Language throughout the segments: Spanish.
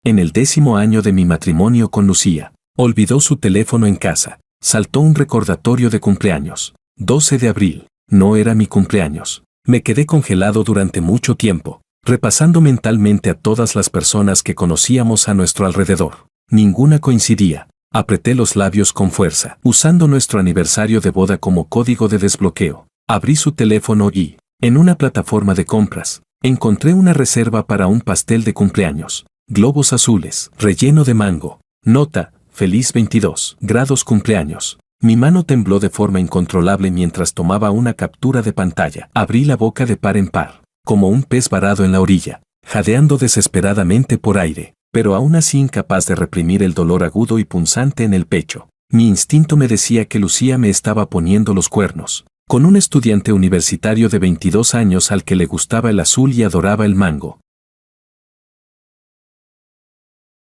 En el 10º año de mi matrimonio con Lucía, olvidó su teléfono en casa. Saltó un recordatorio de cumpleaños. 12 de abril. No era mi cumpleaños. Me quedé congelado durante mucho tiempo, repasando mentalmente a todas las personas que conocíamos a nuestro alrededor. Ninguna coincidía. Apreté los labios con fuerza, usando nuestro aniversario de boda como código de desbloqueo. Abrí su teléfono y, en una plataforma de compras, encontré una reserva para un pastel de cumpleaños. Globos azules, relleno de mango. Nota: feliz 22 grados cumpleaños. Mi mano tembló de forma incontrolable mientras tomaba una captura de pantalla. Abrí la boca de par en par, como un pez varado en la orilla, jadeando desesperadamente por aire, pero aún así incapaz de reprimir el dolor agudo y punzante en el pecho. Mi instinto me decía que Lucía me estaba poniendo los cuernos, con un estudiante universitario de 22 años al que le gustaba el azul y adoraba el mango.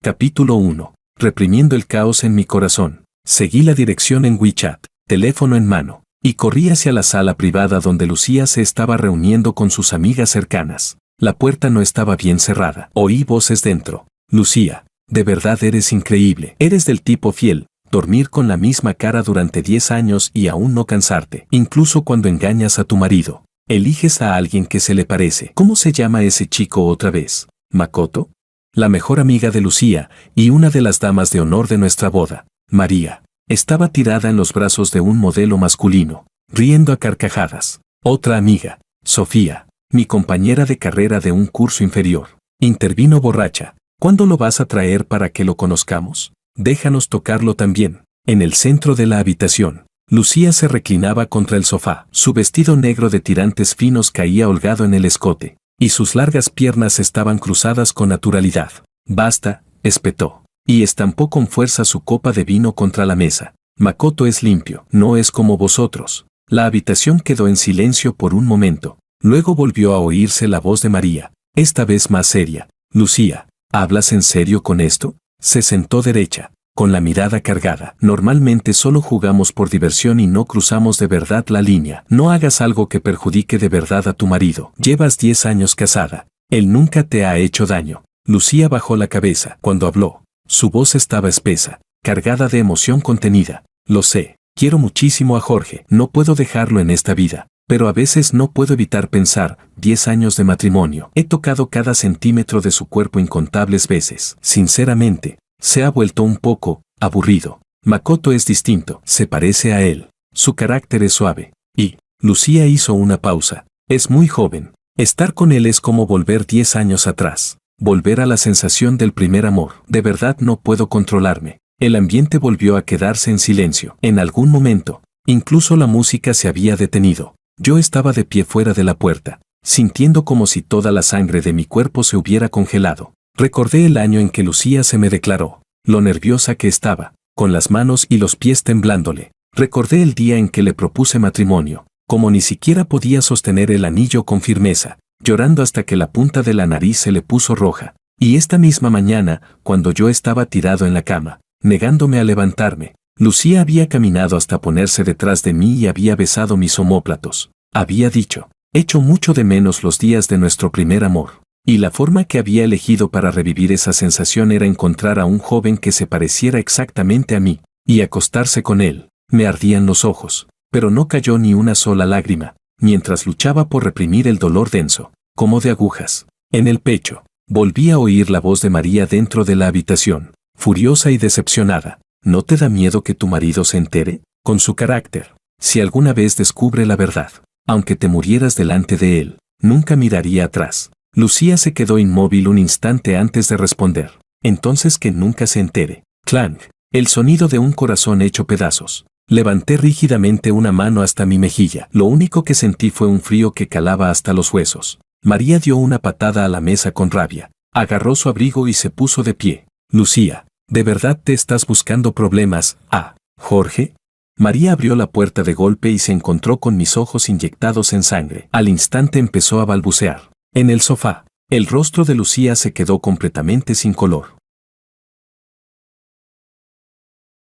Capítulo 1. Reprimiendo el caos en mi corazón. Seguí la dirección en WeChat, teléfono en mano, y corrí hacia la sala privada donde Lucía se estaba reuniendo con sus amigas cercanas. La puerta no estaba bien cerrada. Oí voces dentro. Lucía, de verdad eres increíble. Eres del tipo fiel, dormir con la misma cara durante 10 años y aún no cansarte, incluso cuando engañas a tu marido. Eliges a alguien que se le parece. ¿Cómo se llama ese chico otra vez? ¿Makoto? La mejor amiga de Lucía y una de las damas de honor de nuestra boda, María, estaba tirada en los brazos de un modelo masculino, riendo a carcajadas. Otra amiga, Sofía, mi compañera de carrera de un curso inferior, intervino borracha. ¿Cuándo lo vas a traer para que lo conozcamos? Déjanos tocarlo también. En el centro de la habitación, Lucía se reclinaba contra el sofá. Su vestido negro de tirantes finos caía holgado en el escote, y sus largas piernas estaban cruzadas con naturalidad. Basta, espetó, y estampó con fuerza su copa de vino contra la mesa. Makoto es limpio, no es como vosotros. La habitación quedó en silencio por un momento. Luego volvió a oírse la voz de María, esta vez más seria. Lucía, ¿hablas en serio con esto? Se sentó derecha, con la mirada cargada. Normalmente solo jugamos por diversión y no cruzamos de verdad la línea. No hagas algo que perjudique de verdad a tu marido. Llevas 10 años casada. Él nunca te ha hecho daño. Lucía bajó la cabeza cuando habló. Su voz estaba espesa, cargada de emoción contenida. Lo sé, quiero muchísimo a Jorge. No puedo dejarlo en esta vida. Pero a veces no puedo evitar pensar, 10 años de matrimonio. He tocado cada centímetro de su cuerpo incontables veces. Sinceramente, se ha vuelto un poco aburrido. Makoto es distinto, se parece a él. Su carácter es suave. Y, Lucía hizo una pausa. Es muy joven. Estar con él es como volver 10 años atrás. Volver a la sensación del primer amor. De verdad no puedo controlarme. El ambiente volvió a quedarse en silencio. En algún momento, incluso la música se había detenido. Yo estaba de pie fuera de la puerta, sintiendo como si toda la sangre de mi cuerpo se hubiera congelado. Recordé el año en que Lucía se me declaró, lo nerviosa que estaba, con las manos y los pies temblándole. Recordé el día en que le propuse matrimonio, como ni siquiera podía sostener el anillo con firmeza, llorando hasta que la punta de la nariz se le puso roja. Y esta misma mañana, cuando yo estaba tirado en la cama, negándome a levantarme, Lucía había caminado hasta ponerse detrás de mí y había besado mis omóplatos. Había dicho, echo mucho de menos los días de nuestro primer amor. Y la forma que había elegido para revivir esa sensación era encontrar a un joven que se pareciera exactamente a mí, y acostarse con él. Me ardían los ojos, pero no cayó ni una sola lágrima, mientras luchaba por reprimir el dolor denso, como de agujas, en el pecho. Volví a oír la voz de María dentro de la habitación, furiosa y decepcionada. ¿No te da miedo que tu marido se entere? Con su carácter, si alguna vez descubre la verdad, aunque te murieras delante de él, nunca miraría atrás. Lucía se quedó inmóvil un instante antes de responder. Entonces que nunca se entere. Clang, el sonido de un corazón hecho pedazos. Levanté rígidamente una mano hasta mi mejilla. Lo único que sentí fue un frío que calaba hasta los huesos. María dio una patada a la mesa con rabia. Agarró su abrigo y se puso de pie. Lucía, ¿de verdad te estás buscando problemas, Jorge? María abrió la puerta de golpe y se encontró con mis ojos inyectados en sangre. Al instante empezó a balbucear. En el sofá, el rostro de Lucía se quedó completamente sin color.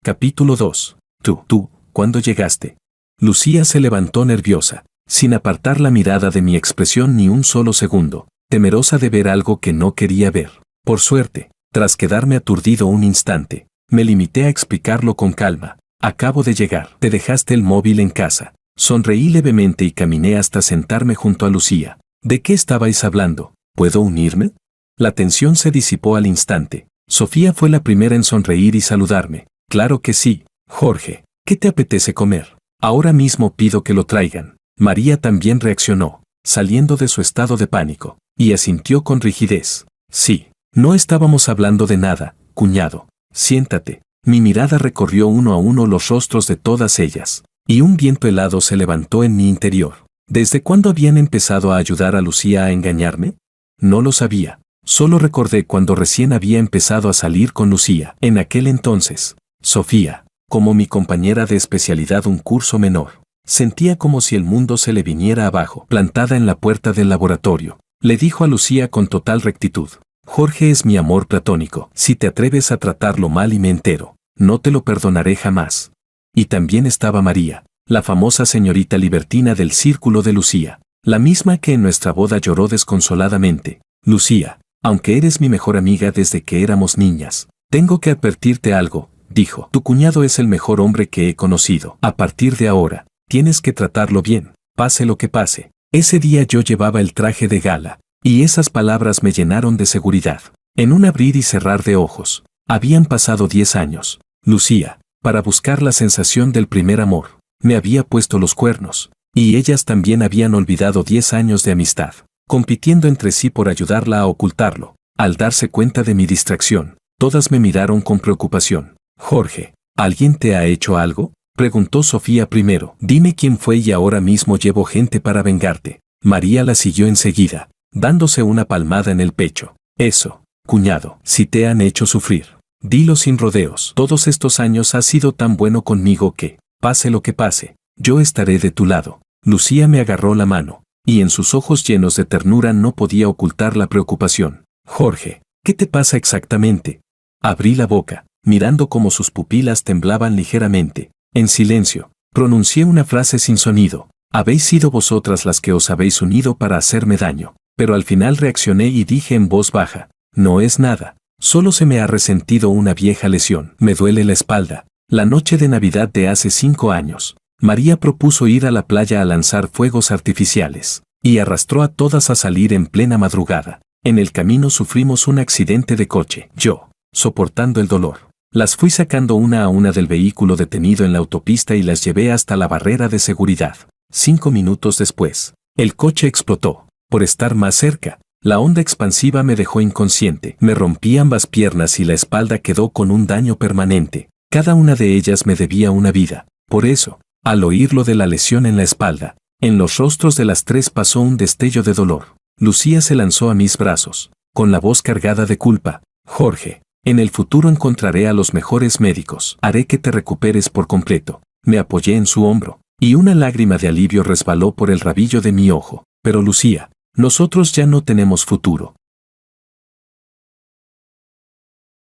Capítulo 2. Tú, ¿cuándo llegaste? Lucía se levantó nerviosa, sin apartar la mirada de mi expresión ni un solo segundo, temerosa de ver algo que no quería ver. Por suerte, Tras quedarme aturdido un instante, me limité a explicarlo con calma. Acabo de llegar. Te dejaste el móvil en casa. Sonreí levemente y caminé hasta sentarme junto a Lucía. ¿De qué estabais hablando? ¿Puedo unirme? La tensión se disipó al instante. Sofía fue la primera en sonreír y saludarme. Claro que sí, Jorge. ¿Qué te apetece comer? Ahora mismo pido que lo traigan. María también reaccionó, saliendo de su estado de pánico, y asintió con rigidez. Sí, no estábamos hablando de nada, cuñado. Siéntate. Mi mirada recorrió uno a uno los rostros de todas ellas, y un viento helado se levantó en mi interior. ¿Desde cuándo habían empezado a ayudar a Lucía a engañarme? No lo sabía. Solo recordé cuando recién había empezado a salir con Lucía. En aquel entonces, Sofía, como mi compañera de especialidad un curso menor, sentía como si el mundo se le viniera abajo. Plantada en la puerta del laboratorio, le dijo a Lucía con total rectitud: Jorge es mi amor platónico. Si te atreves a tratarlo mal y me entero, no te lo perdonaré jamás. Y también estaba María, la famosa señorita libertina del círculo de Lucía, la misma que en nuestra boda lloró desconsoladamente. Lucía, aunque eres mi mejor amiga desde que éramos niñas, tengo que advertirte algo, dijo. Tu cuñado es el mejor hombre que he conocido. A partir de ahora, tienes que tratarlo bien, pase lo que pase. Ese día yo llevaba el traje de gala, y esas palabras me llenaron de seguridad. En un abrir y cerrar de ojos, habían pasado 10 años. Lucía, para buscar la sensación del primer amor, me había puesto los cuernos, y ellas también habían olvidado 10 años de amistad, compitiendo entre sí por ayudarla a ocultarlo. Al darse cuenta de mi distracción, todas me miraron con preocupación. Jorge, ¿alguien te ha hecho algo?, preguntó Sofía primero. Dime quién fue y ahora mismo llevo gente para vengarte. María la siguió enseguida, dándose una palmada en el pecho. Eso, cuñado, si te han hecho sufrir, dilo sin rodeos. Todos estos años has sido tan bueno conmigo que, pase lo que pase, yo estaré de tu lado. Lucía me agarró la mano, y en sus ojos llenos de ternura no podía ocultar la preocupación. Jorge, ¿qué te pasa exactamente? Abrí la boca, mirando cómo sus pupilas temblaban ligeramente. En silencio, pronuncié una frase sin sonido. Habéis sido vosotras las que os habéis unido para hacerme daño. Pero al final reaccioné y dije en voz baja: no es nada, solo se me ha resentido una vieja lesión. Me duele la espalda. La noche de Navidad de hace 5 años, María propuso ir a la playa a lanzar fuegos artificiales, y arrastró a todas a salir en plena madrugada. En el camino sufrimos un accidente de coche. Yo, soportando el dolor, las fui sacando una a una del vehículo detenido en la autopista y las llevé hasta la barrera de seguridad. 5 minutos después, el coche explotó. Por estar más cerca, la onda expansiva me dejó inconsciente. Me rompí ambas piernas y la espalda quedó con un daño permanente. Cada una de ellas me debía una vida. Por eso, al oír lo de la lesión en la espalda, en los rostros de las tres pasó un destello de dolor. Lucía se lanzó a mis brazos, con la voz cargada de culpa. Jorge, en el futuro encontraré a los mejores médicos. Haré que te recuperes por completo. Me apoyé en su hombro, y una lágrima de alivio resbaló por el rabillo de mi ojo. Pero Lucía, nosotros ya no tenemos futuro.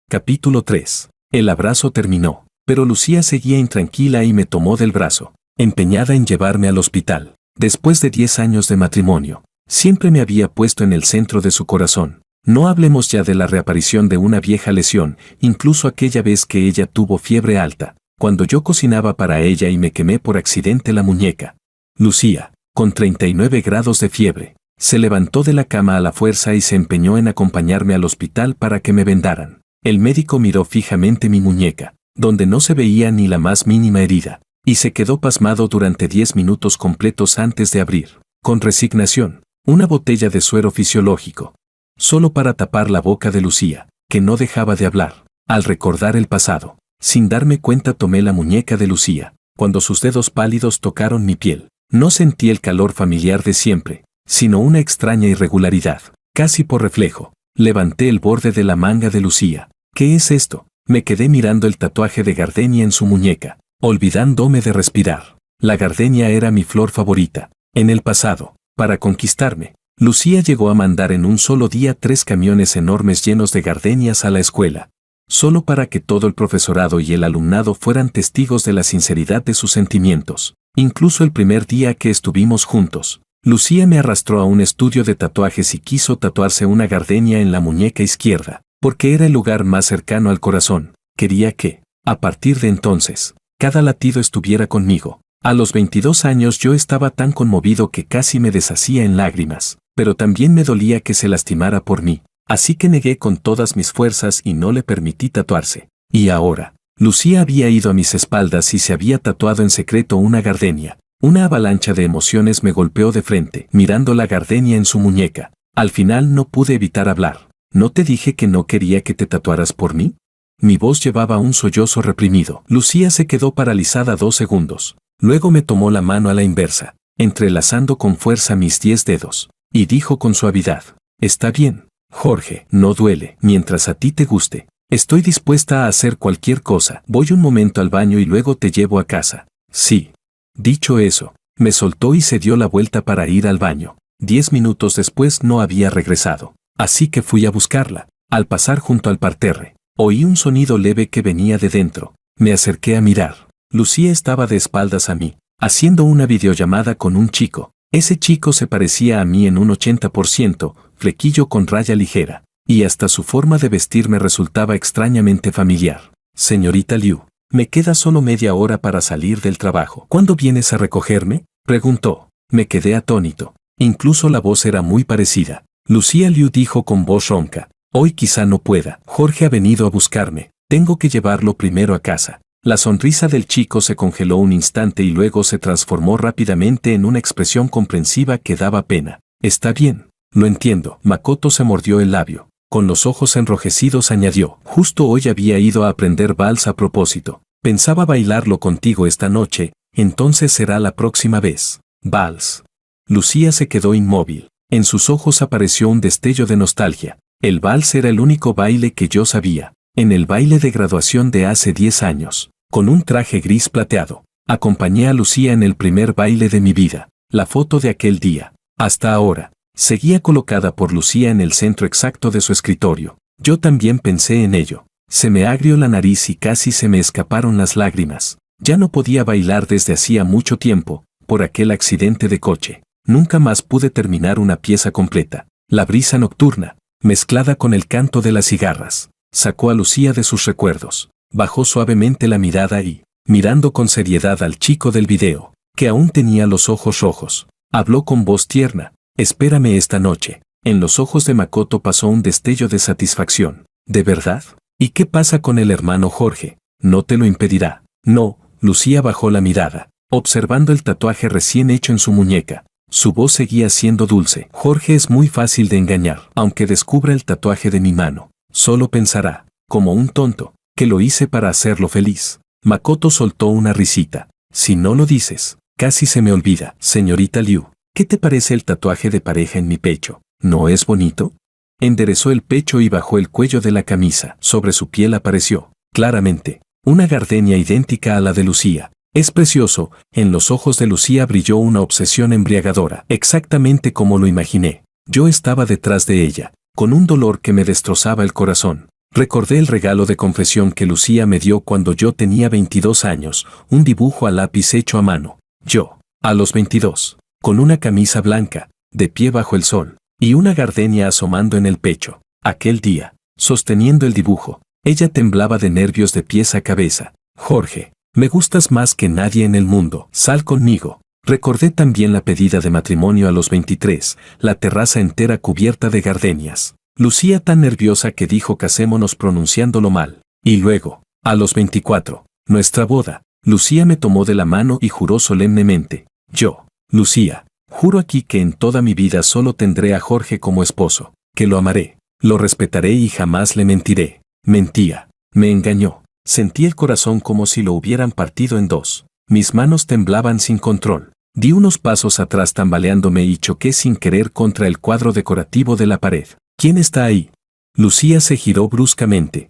Capítulo 3. El abrazo terminó, pero Lucía seguía intranquila y me tomó del brazo, empeñada en llevarme al hospital. Después de 10 años de matrimonio, siempre me había puesto en el centro de su corazón. No hablemos ya de la reaparición de una vieja lesión, incluso aquella vez que ella tuvo fiebre alta, cuando yo cocinaba para ella y me quemé por accidente la muñeca. Lucía, con 39 grados de fiebre, se levantó de la cama a la fuerza y se empeñó en acompañarme al hospital para que me vendaran. El médico miró fijamente mi muñeca, donde no se veía ni la más mínima herida, y se quedó pasmado durante 10 minutos completos antes de abrir, con resignación, una botella de suero fisiológico, solo para tapar la boca de Lucía, que no dejaba de hablar. Al recordar el pasado, sin darme cuenta tomé la muñeca de Lucía. Cuando sus dedos pálidos tocaron mi piel, no sentí el calor familiar de siempre, sino una extraña irregularidad. Casi por reflejo, levanté el borde de la manga de Lucía. ¿Qué es esto? Me quedé mirando el tatuaje de gardenia en su muñeca, olvidándome de respirar. La gardenia era mi flor favorita. En el pasado, para conquistarme, Lucía llegó a mandar en un solo día 3 camiones enormes llenos de gardenias a la escuela, solo para que todo el profesorado y el alumnado fueran testigos de la sinceridad de sus sentimientos. Incluso el primer día que estuvimos juntos, Lucía me arrastró a un estudio de tatuajes y quiso tatuarse una gardenia en la muñeca izquierda. porque era el lugar más cercano al corazón. Quería que, a partir de entonces, cada latido estuviera conmigo. A los 22 años yo estaba tan conmovido que casi me deshacía en lágrimas, pero también me dolía que se lastimara por mí. Así que negué con todas mis fuerzas y no le permití tatuarse. Y ahora, Lucía había ido a mis espaldas y se había tatuado en secreto una gardenia. Una avalancha de emociones me golpeó de frente, mirando la gardenia en su muñeca. Al final no pude evitar hablar. ¿No te dije que no quería que te tatuaras por mí? Mi voz llevaba un sollozo reprimido. Lucía se quedó paralizada 2 segundos. Luego me tomó la mano a la inversa, entrelazando con fuerza mis 10 dedos, y dijo con suavidad: «Está bien, Jorge, no duele, mientras a ti te guste. Estoy dispuesta a hacer cualquier cosa. Voy un momento al baño y luego te llevo a casa». Sí. Dicho eso, me soltó y se dio la vuelta para ir al baño. 10 minutos después no había regresado, así que fui a buscarla. Al pasar junto al parterre, oí un sonido leve que venía de dentro. Me acerqué a mirar. Lucía estaba de espaldas a mí, haciendo una videollamada con un chico. Ese chico se parecía a mí en un 80%, flequillo con raya ligera, y hasta su forma de vestir me resultaba extrañamente familiar. «Señorita Liu, me queda solo media hora para salir del trabajo. ¿Cuándo vienes a recogerme?», preguntó. Me quedé atónito. Incluso la voz era muy parecida. Lucía Liu dijo con voz ronca: «Hoy quizá no pueda. Jorge ha venido a buscarme. Tengo que llevarlo primero a casa». La sonrisa del chico se congeló un instante y luego se transformó rápidamente en una expresión comprensiva que daba pena. «Está bien, lo entiendo». Makoto se mordió el labio. Con los ojos enrojecidos añadió: «Justo hoy había ido a aprender vals a propósito. Pensaba bailarlo contigo esta noche, entonces será la próxima vez». «¿Vals?». Lucía se quedó inmóvil. En sus ojos apareció un destello de nostalgia. El vals era el único baile que yo sabía. En el baile de graduación de hace 10 años. Con un traje gris plateado, acompañé a Lucía en el primer baile de mi vida. La foto de aquel día, hasta ahora, seguía colocada por Lucía en el centro exacto de su escritorio. Yo también pensé en ello. Se me agrió la nariz y casi se me escaparon las lágrimas. Ya no podía bailar desde hacía mucho tiempo, por aquel accidente de coche. Nunca más pude terminar una pieza completa. La brisa nocturna, mezclada con el canto de las cigarras, sacó a Lucía de sus recuerdos. Bajó suavemente la mirada y, mirando con seriedad al chico del video, que aún tenía los ojos rojos, habló con voz tierna: «Espérame esta noche». En los ojos de Makoto pasó un destello de satisfacción. «¿De verdad? ¿Y qué pasa con el hermano Jorge? ¿No te lo impedirá?». «No». Lucía bajó la mirada, observando el tatuaje recién hecho en su muñeca. Su voz seguía siendo dulce. «Jorge es muy fácil de engañar. Aunque descubra el tatuaje de mi mano, solo pensará, como un tonto, que lo hice para hacerlo feliz». Makoto soltó una risita. «Si no lo dices, casi se me olvida. Señorita Liu, ¿qué te parece el tatuaje de pareja en mi pecho? ¿No es bonito?». Enderezó el pecho y bajó el cuello de la camisa. Sobre su piel apareció, claramente, una gardenia idéntica a la de Lucía. «Es precioso». En los ojos de Lucía brilló una obsesión embriagadora. Exactamente como lo imaginé. Yo estaba detrás de ella, con un dolor que me destrozaba el corazón. Recordé el regalo de confesión que Lucía me dio cuando yo tenía 22 años, un dibujo a lápiz hecho a mano. Yo, a los 22, con una camisa blanca, de pie bajo el sol, y una gardenia asomando en el pecho. Aquel día, sosteniendo el dibujo, ella temblaba de nervios de pies a cabeza. «Jorge, me gustas más que nadie en el mundo. Sal conmigo». Recordé también la pedida de matrimonio a los 23, la terraza entera cubierta de gardenias. Lucía tan nerviosa que dijo «casémonos» pronunciándolo mal. Y luego, a los 24, nuestra boda. Lucía me tomó de la mano y juró solemnemente: «Yo, Lucía, juro aquí que en toda mi vida solo tendré a Jorge como esposo, que lo amaré, lo respetaré y jamás le mentiré». Mentía, me engañó. Sentí el corazón como si lo hubieran partido en dos. Mis manos temblaban sin control. Di unos pasos atrás tambaleándome y choqué sin querer contra el cuadro decorativo de la pared. «¿Quién está ahí?». Lucía se giró bruscamente.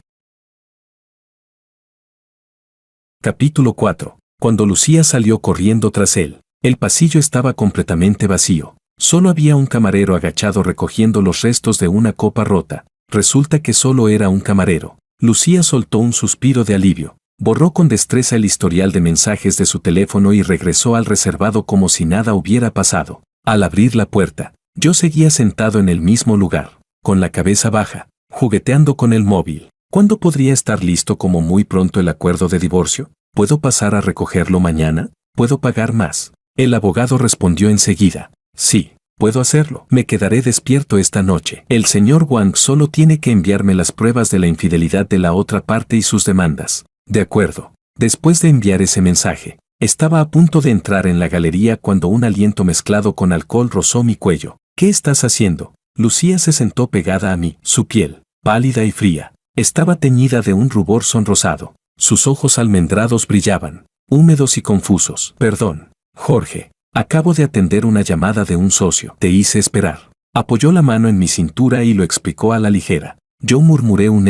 Capítulo 4. Cuando Lucía salió corriendo tras él, el pasillo estaba completamente vacío. Solo había un camarero agachado recogiendo los restos de una copa rota. Resulta que solo era un camarero. Lucía soltó un suspiro de alivio. Borró con destreza el historial de mensajes de su teléfono y regresó al reservado como si nada hubiera pasado. Al abrir la puerta, yo seguía sentado en el mismo lugar, con la cabeza baja, jugueteando con el móvil. ¿Cuándo podría estar listo? Como muy pronto el acuerdo de divorcio? ¿Puedo pasar a recogerlo mañana? ¿Puedo pagar más? El abogado respondió enseguida. Sí, puedo hacerlo. Me quedaré despierto esta noche. El señor Wang solo tiene que enviarme las pruebas de la infidelidad de la otra parte y sus demandas. De acuerdo. Después de enviar ese mensaje, estaba a punto de entrar en la galería cuando un aliento mezclado con alcohol rozó mi cuello. ¿Qué estás haciendo? Lucía se sentó pegada a mí. Su piel, pálida y fría, estaba teñida de un rubor sonrosado. Sus ojos almendrados brillaban, húmedos y confusos. Perdón, Jorge. Acabo de atender una llamada de un socio. Te hice esperar. Apoyó la mano en mi cintura y lo explicó a la ligera. Yo murmuré un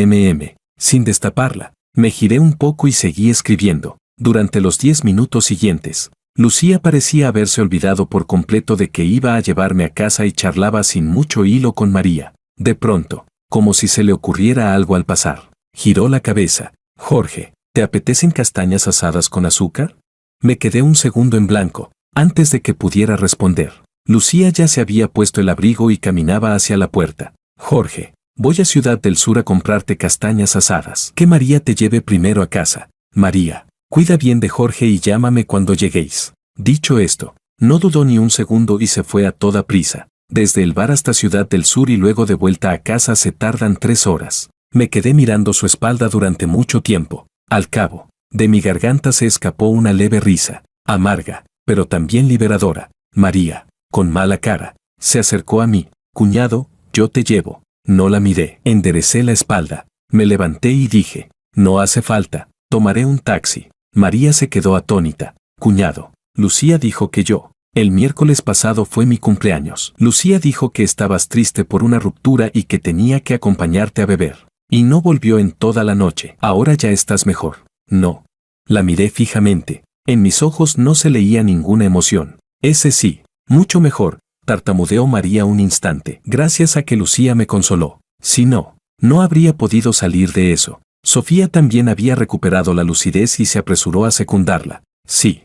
sin destaparla. Me giré un poco y seguí escribiendo. Durante los 10 minutos siguientes, Lucía parecía haberse olvidado por completo de que iba a llevarme a casa y charlaba sin mucho hilo con María. De pronto, como si se le ocurriera algo al pasar, giró la cabeza. Jorge, ¿te apetecen castañas asadas con azúcar? Me quedé un segundo en blanco, antes de que pudiera responder. Lucía ya se había puesto el abrigo y caminaba hacia la puerta. Jorge, voy a Ciudad del Sur a comprarte castañas asadas. Que María te lleve primero a casa. María, cuida bien de Jorge y llámame cuando lleguéis. Dicho esto, no dudó ni un segundo y se fue a toda prisa. Desde el bar hasta Ciudad del Sur y luego de vuelta a casa se tardan 3 horas. Me quedé mirando su espalda durante mucho tiempo. Al cabo, de mi garganta se escapó una leve risa, amarga, pero también liberadora. María, con mala cara, se acercó a mí. Cuñado, yo te llevo. No la miré. Enderecé la espalda. Me levanté y dije, no hace falta, tomaré un taxi. María se quedó atónita. Cuñado, Lucía dijo que yo. El miércoles pasado fue mi cumpleaños. Lucía dijo que estabas triste por una ruptura y que tenía que acompañarte a beber. Y no volvió en toda la noche. Ahora ya estás mejor. No. La miré fijamente. En mis ojos no se leía ninguna emoción. Ese sí, mucho mejor, tartamudeó María un instante. Gracias a que Lucía me consoló. Si no, no habría podido salir de eso. Sofía también había recuperado la lucidez y se apresuró a secundarla. Sí.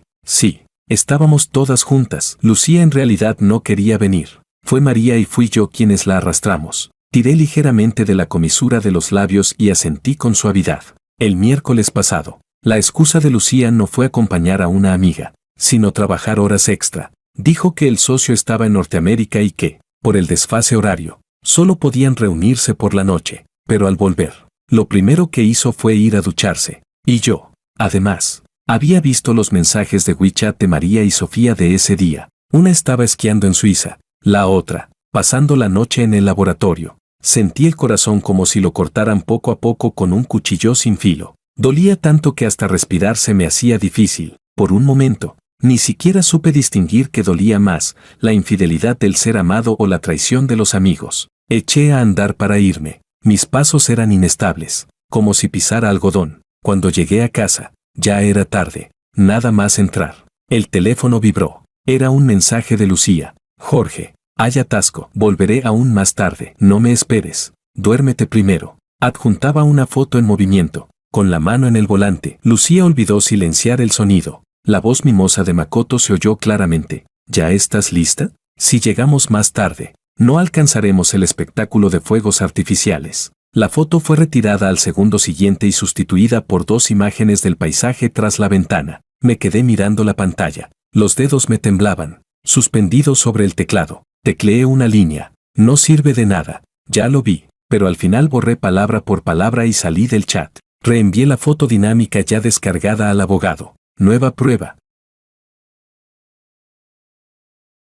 Estábamos todas juntas. Lucía en realidad no quería venir. Fue María y fui yo quienes la arrastramos. Tiré ligeramente de la comisura de los labios y asentí con suavidad. El miércoles pasado, la excusa de Lucía no fue acompañar a una amiga, sino trabajar horas extra. Dijo que el socio estaba en Norteamérica y que, por el desfase horario, solo podían reunirse por la noche. Pero al volver, lo primero que hizo fue ir a ducharse. Y yo, además, había visto los mensajes de WeChat de María y Sofía de ese día. Una estaba esquiando en Suiza, la otra, pasando la noche en el laboratorio. Sentí el corazón como si lo cortaran poco a poco con un cuchillo sin filo. Dolía tanto que hasta respirar se me hacía difícil. Por un momento, ni siquiera supe distinguir qué dolía más, la infidelidad del ser amado o la traición de los amigos. Eché a andar para irme. Mis pasos eran inestables, como si pisara algodón. Cuando llegué a casa, ya era tarde. Nada más entrar. El teléfono vibró. Era un mensaje de Lucía. Jorge, hay atasco. Volveré aún más tarde. No me esperes. Duérmete primero. Adjuntaba una foto en movimiento, con la mano en el volante. Lucía olvidó silenciar el sonido. La voz mimosa de Makoto se oyó claramente. ¿Ya estás lista? Si llegamos más tarde, no alcanzaremos el espectáculo de fuegos artificiales. La foto fue retirada al segundo siguiente y sustituida por 2 imágenes del paisaje tras la ventana. Me quedé mirando la pantalla. Los dedos me temblaban. Suspendido sobre el teclado, tecleé una línea. No sirve de nada. Ya lo vi, pero al final borré palabra por palabra y salí del chat. Reenvié la foto dinámica ya descargada al abogado. Nueva prueba.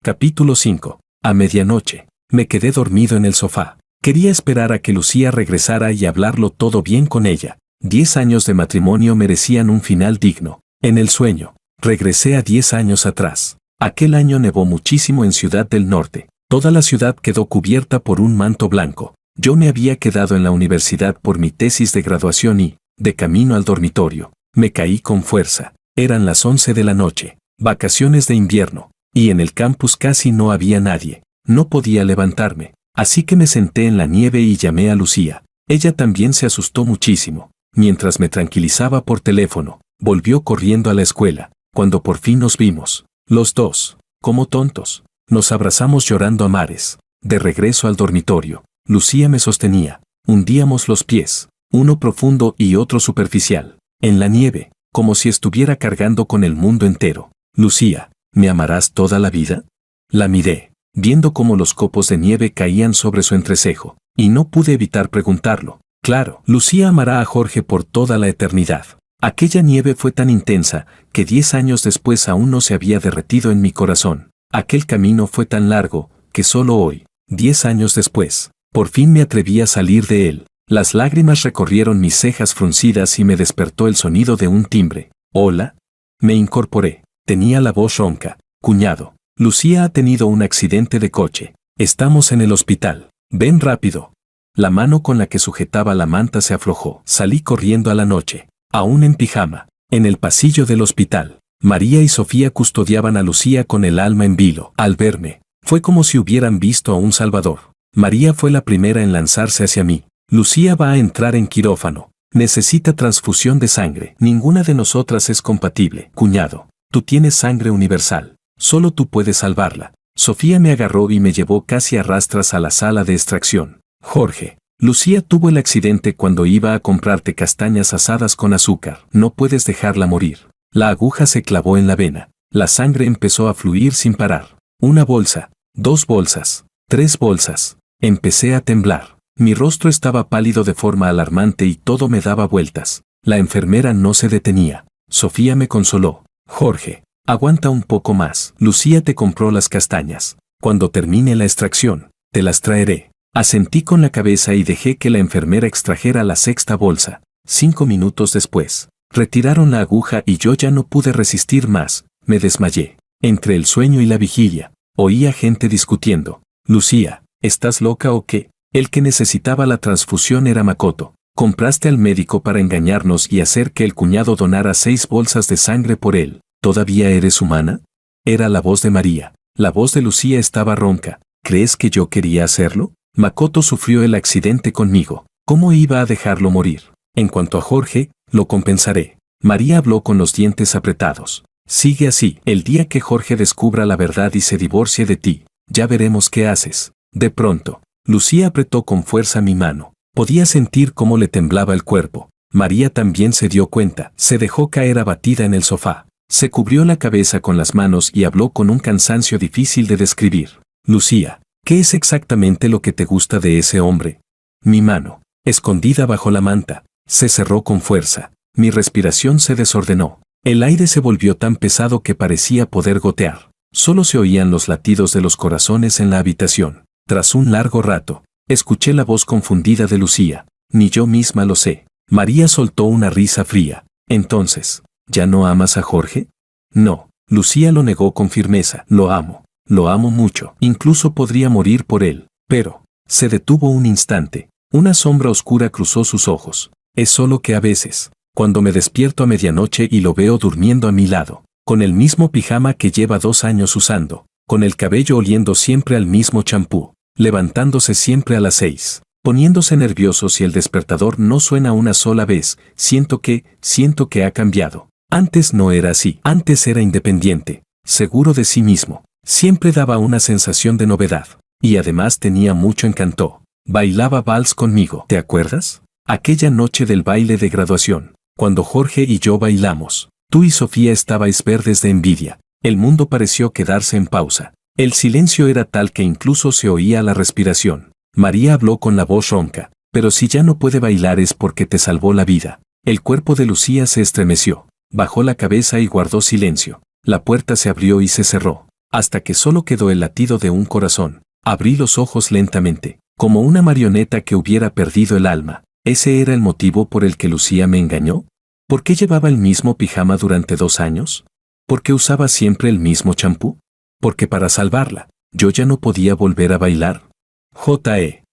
Capítulo 5. A medianoche, me quedé dormido en el sofá. Quería esperar a que Lucía regresara y hablarlo todo bien con ella. 10 años de matrimonio merecían un final digno. En el sueño, regresé a 10 años atrás. Aquel año nevó muchísimo en Ciudad del Norte. Toda la ciudad quedó cubierta por un manto blanco. Yo me había quedado en la universidad por mi tesis de graduación y, de camino al dormitorio, me caí con fuerza. Eran las 11 de la noche, vacaciones de invierno, y en el campus casi no había nadie. No podía levantarme. Así que me senté en la nieve y llamé a Lucía. Ella también se asustó muchísimo. Mientras me tranquilizaba por teléfono, volvió corriendo a la escuela. Cuando por fin nos vimos, los dos, como tontos, nos abrazamos llorando a mares. De regreso al dormitorio, Lucía me sostenía. Hundíamos los pies, uno profundo y otro superficial, en la nieve, como si estuviera cargando con el mundo entero. Lucía, ¿me amarás toda la vida? La miré, viendo cómo los copos de nieve caían sobre su entrecejo, y no pude evitar preguntarlo. Claro, Lucía amará a Jorge por toda la eternidad. Aquella nieve fue tan intensa que 10 años después aún no se había derretido en mi corazón. Aquel camino fue tan largo que solo hoy, 10 años después, por fin me atreví a salir de él. Las lágrimas recorrieron mis cejas fruncidas y me despertó el sonido de un timbre. «Hola». Me incorporé. Tenía la voz ronca. «Cuñado, Lucía ha tenido un accidente de coche. Estamos en el hospital. Ven rápido». La mano con la que sujetaba la manta se aflojó. Salí corriendo a la noche, aún en pijama. En el pasillo del hospital, María y Sofía custodiaban a Lucía con el alma en vilo. Al verme, fue como si hubieran visto a un salvador. María fue la primera en lanzarse hacia mí. «Lucía va a entrar en quirófano. Necesita transfusión de sangre. Ninguna de nosotras es compatible. Cuñado, tú tienes sangre universal. Solo tú puedes salvarla». Sofía me agarró y me llevó casi a rastras a la sala de extracción. «Jorge, Lucía tuvo el accidente cuando iba a comprarte castañas asadas con azúcar. No puedes dejarla morir». La aguja se clavó en la vena. La sangre empezó a fluir sin parar. 1 bolsa, 2 bolsas, 3 bolsas. Empecé a temblar. Mi rostro estaba pálido de forma alarmante y todo me daba vueltas. La enfermera no se detenía. Sofía me consoló. «Jorge, aguanta un poco más. Lucía te compró las castañas. Cuando termine la extracción, te las traeré». Asentí con la cabeza y dejé que la enfermera extrajera la 6ª bolsa. 5 minutos después, retiraron la aguja y yo ya no pude resistir más. Me desmayé. Entre el sueño y la vigilia, oía gente discutiendo. «Lucía, ¿estás loca o qué? El que necesitaba la transfusión era Makoto. Compraste al médico para engañarnos y hacer que el cuñado donara 6 bolsas de sangre por él. ¿Todavía eres humana?». Era la voz de María. La voz de Lucía estaba ronca. «¿Crees que yo quería hacerlo? Makoto sufrió el accidente conmigo. ¿Cómo iba a dejarlo morir? En cuanto a Jorge, lo compensaré». María habló con los dientes apretados. «Sigue así. El día que Jorge descubra la verdad y se divorcie de ti, ya veremos qué haces». De pronto, Lucía apretó con fuerza mi mano. Podía sentir cómo le temblaba el cuerpo. María también se dio cuenta. Se dejó caer abatida en el sofá. Se cubrió la cabeza con las manos y habló con un cansancio difícil de describir. «Lucía, ¿qué es exactamente lo que te gusta de ese hombre?». Mi mano, escondida bajo la manta, se cerró con fuerza. Mi respiración se desordenó. El aire se volvió tan pesado que parecía poder gotear. Solo se oían los latidos de los corazones en la habitación. Tras un largo rato, escuché la voz confundida de Lucía. «Ni yo misma lo sé». María soltó una risa fría. «Entonces, ¿ya no amas a Jorge?». «No». Lucía lo negó con firmeza. «Lo amo mucho. Incluso podría morir por él». Pero, se detuvo un instante. Una sombra oscura cruzó sus ojos. «Es solo que a veces, cuando me despierto a medianoche y lo veo durmiendo a mi lado, con el mismo pijama que lleva 2 años usando, con el cabello oliendo siempre al mismo champú, levantándose siempre a las 6, poniéndose nervioso si el despertador no suena una sola vez, siento que ha cambiado. Antes no era así. Antes era independiente, seguro de sí mismo. Siempre daba una sensación de novedad. Y además tenía mucho encanto. Bailaba vals conmigo. ¿Te acuerdas? Aquella noche del baile de graduación, cuando Jorge y yo bailamos. Tú y Sofía estabais verdes de envidia. El mundo pareció quedarse en pausa. El silencio era tal que incluso se oía la respiración. María habló con la voz ronca. «Pero si ya no puede bailar es porque te salvó la vida». El cuerpo de Lucía se estremeció. Bajó la cabeza y guardó silencio. La puerta se abrió y se cerró, hasta que solo quedó el latido de un corazón. Abrí los ojos lentamente, como una marioneta que hubiera perdido el alma. ¿Ese era el motivo por el que Lucía me engañó? ¿Por qué llevaba el mismo pijama durante 2 años? ¿Por qué usaba siempre el mismo champú? Porque para salvarla, yo ya no podía volver a bailar. J.E.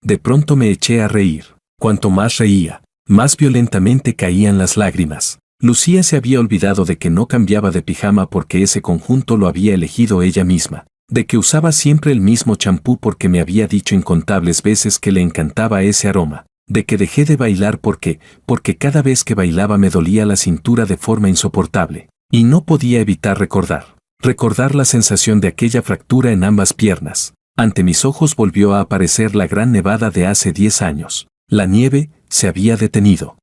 De pronto me eché a reír. Cuanto más reía, más violentamente caían las lágrimas. Lucía se había olvidado de que no cambiaba de pijama porque ese conjunto lo había elegido ella misma, de que usaba siempre el mismo champú porque me había dicho incontables veces que le encantaba ese aroma, de que dejé de bailar porque cada vez que bailaba me dolía la cintura de forma insoportable, y no podía evitar recordar la sensación de aquella fractura en ambas piernas. Ante mis ojos volvió a aparecer la gran nevada de hace 10 años. La nieve se había detenido.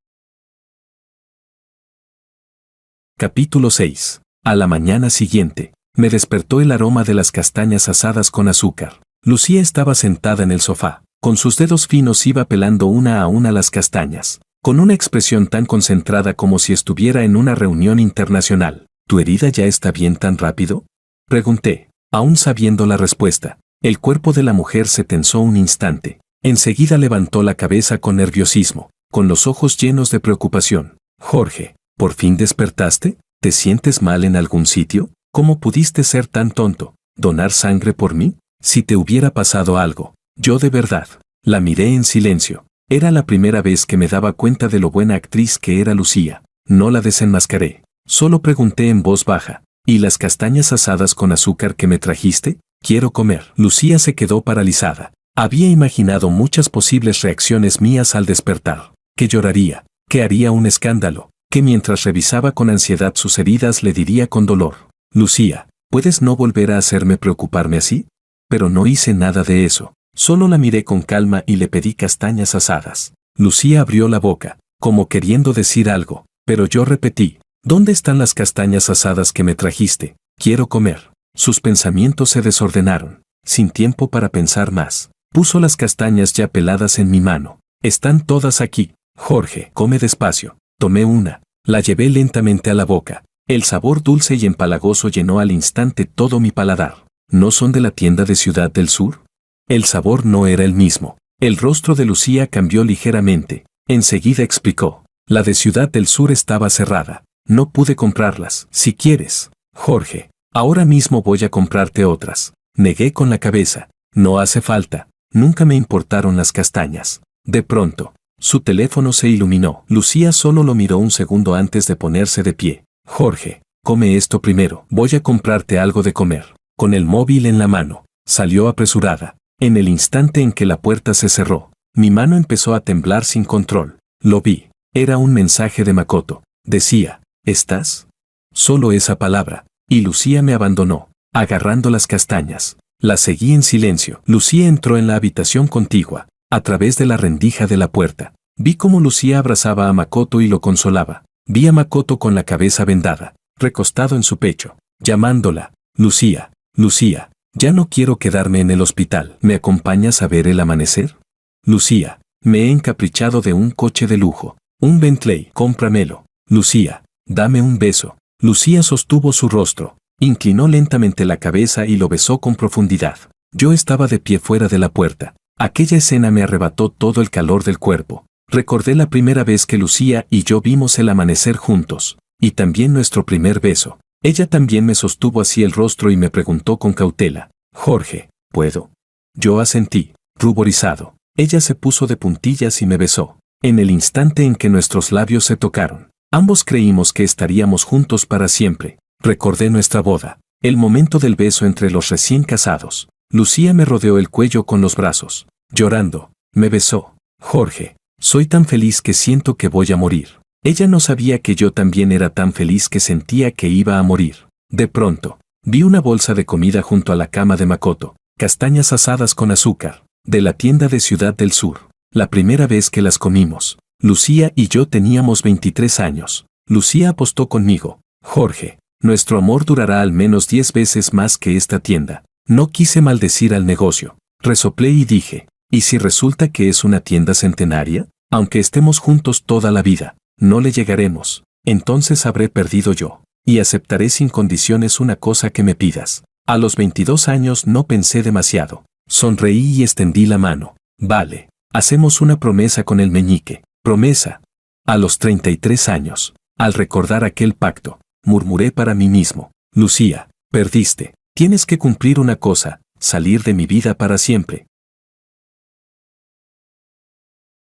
Capítulo 6. A la mañana siguiente, me despertó el aroma de las castañas asadas con azúcar. Lucía estaba sentada en el sofá. Con sus dedos finos iba pelando una a una las castañas, con una expresión tan concentrada como si estuviera en una reunión internacional. ¿Tu herida ya está bien tan rápido?, pregunté, aún sabiendo la respuesta. El cuerpo de la mujer se tensó un instante. Enseguida levantó la cabeza con nerviosismo, con los ojos llenos de preocupación. Jorge, ¿por fin despertaste? ¿Te sientes mal en algún sitio? ¿Cómo pudiste ser tan tonto? ¿Donar sangre por mí? Si te hubiera pasado algo. Yo de verdad. La miré en silencio. Era la primera vez que me daba cuenta de lo buena actriz que era Lucía. No la desenmascaré. Solo pregunté en voz baja, ¿y las castañas asadas con azúcar que me trajiste? Quiero comer. Lucía se quedó paralizada. Había imaginado muchas posibles reacciones mías al despertar. Que lloraría, que haría un escándalo, que mientras revisaba con ansiedad sus heridas le diría con dolor: Lucía, ¿puedes no volver a hacerme preocuparme así? Pero no hice nada de eso. Solo la miré con calma y le pedí castañas asadas. Lucía abrió la boca, como queriendo decir algo, pero yo repetí: ¿dónde están las castañas asadas que me trajiste? Quiero comer. Sus pensamientos se desordenaron. Sin tiempo para pensar más, puso las castañas ya peladas en mi mano. Están todas aquí. Jorge, come despacio. Tomé una. La llevé lentamente a la boca. El sabor dulce y empalagoso llenó al instante todo mi paladar. ¿No son de la tienda de Ciudad del Sur? El sabor no era el mismo. El rostro de Lucía cambió ligeramente. Enseguida explicó: la de Ciudad del Sur estaba cerrada. No pude comprarlas. Si quieres, Jorge, ahora mismo voy a comprarte otras. Negué con la cabeza. No hace falta. Nunca me importaron las castañas. De pronto, su teléfono se iluminó. Lucía solo lo miró un segundo antes de ponerse de pie. Jorge, come esto primero. Voy a comprarte algo de comer. Con el móvil en la mano, salió apresurada. En el instante en que la puerta se cerró, mi mano empezó a temblar sin control. Lo vi. Era un mensaje de Makoto. Decía: ¿estás? Solo esa palabra. Y Lucía me abandonó, agarrando las castañas. La seguí en silencio. Lucía entró en la habitación contigua. A través de la rendija de la puerta, vi cómo Lucía abrazaba a Makoto y lo consolaba. Vi a Makoto con la cabeza vendada, recostado en su pecho, llamándola: Lucía, Lucía, ya no quiero quedarme en el hospital. ¿Me acompañas a ver el amanecer? Lucía, me he encaprichado de un coche de lujo. Un Bentley, cómpramelo. Lucía, dame un beso. Lucía sostuvo su rostro, inclinó lentamente la cabeza y lo besó con profundidad. Yo estaba de pie fuera de la puerta. Aquella escena me arrebató todo el calor del cuerpo. Recordé la primera vez que Lucía y yo vimos el amanecer juntos, y también nuestro primer beso. Ella también me sostuvo así el rostro y me preguntó con cautela: Jorge, ¿puedo? Yo asentí, ruborizado. Ella se puso de puntillas y me besó. En el instante en que nuestros labios se tocaron, ambos creímos que estaríamos juntos para siempre. Recordé nuestra boda, el momento del beso entre los recién casados. Lucía me rodeó el cuello con los brazos. Llorando, me besó. Jorge, soy tan feliz que siento que voy a morir. Ella no sabía que yo también era tan feliz que sentía que iba a morir. De pronto, vi una bolsa de comida junto a la cama de Makoto. Castañas asadas con azúcar, de la tienda de Ciudad del Sur. La primera vez que las comimos, Lucía y yo teníamos 23 años. Lucía apostó conmigo: Jorge, nuestro amor durará al menos 10 veces más que esta tienda. No quise maldecir al negocio. Resoplé y dije: ¿y si resulta que es una tienda centenaria? Aunque estemos juntos toda la vida, no le llegaremos. Entonces habré perdido yo. Y aceptaré sin condiciones una cosa que me pidas. A los 22 años no pensé demasiado. Sonreí y extendí la mano. Vale, hacemos una promesa con el meñique. Promesa. A los 33 años, al recordar aquel pacto, murmuré para mí mismo: Lucía, perdiste. Tienes que cumplir una cosa: salir de mi vida para siempre.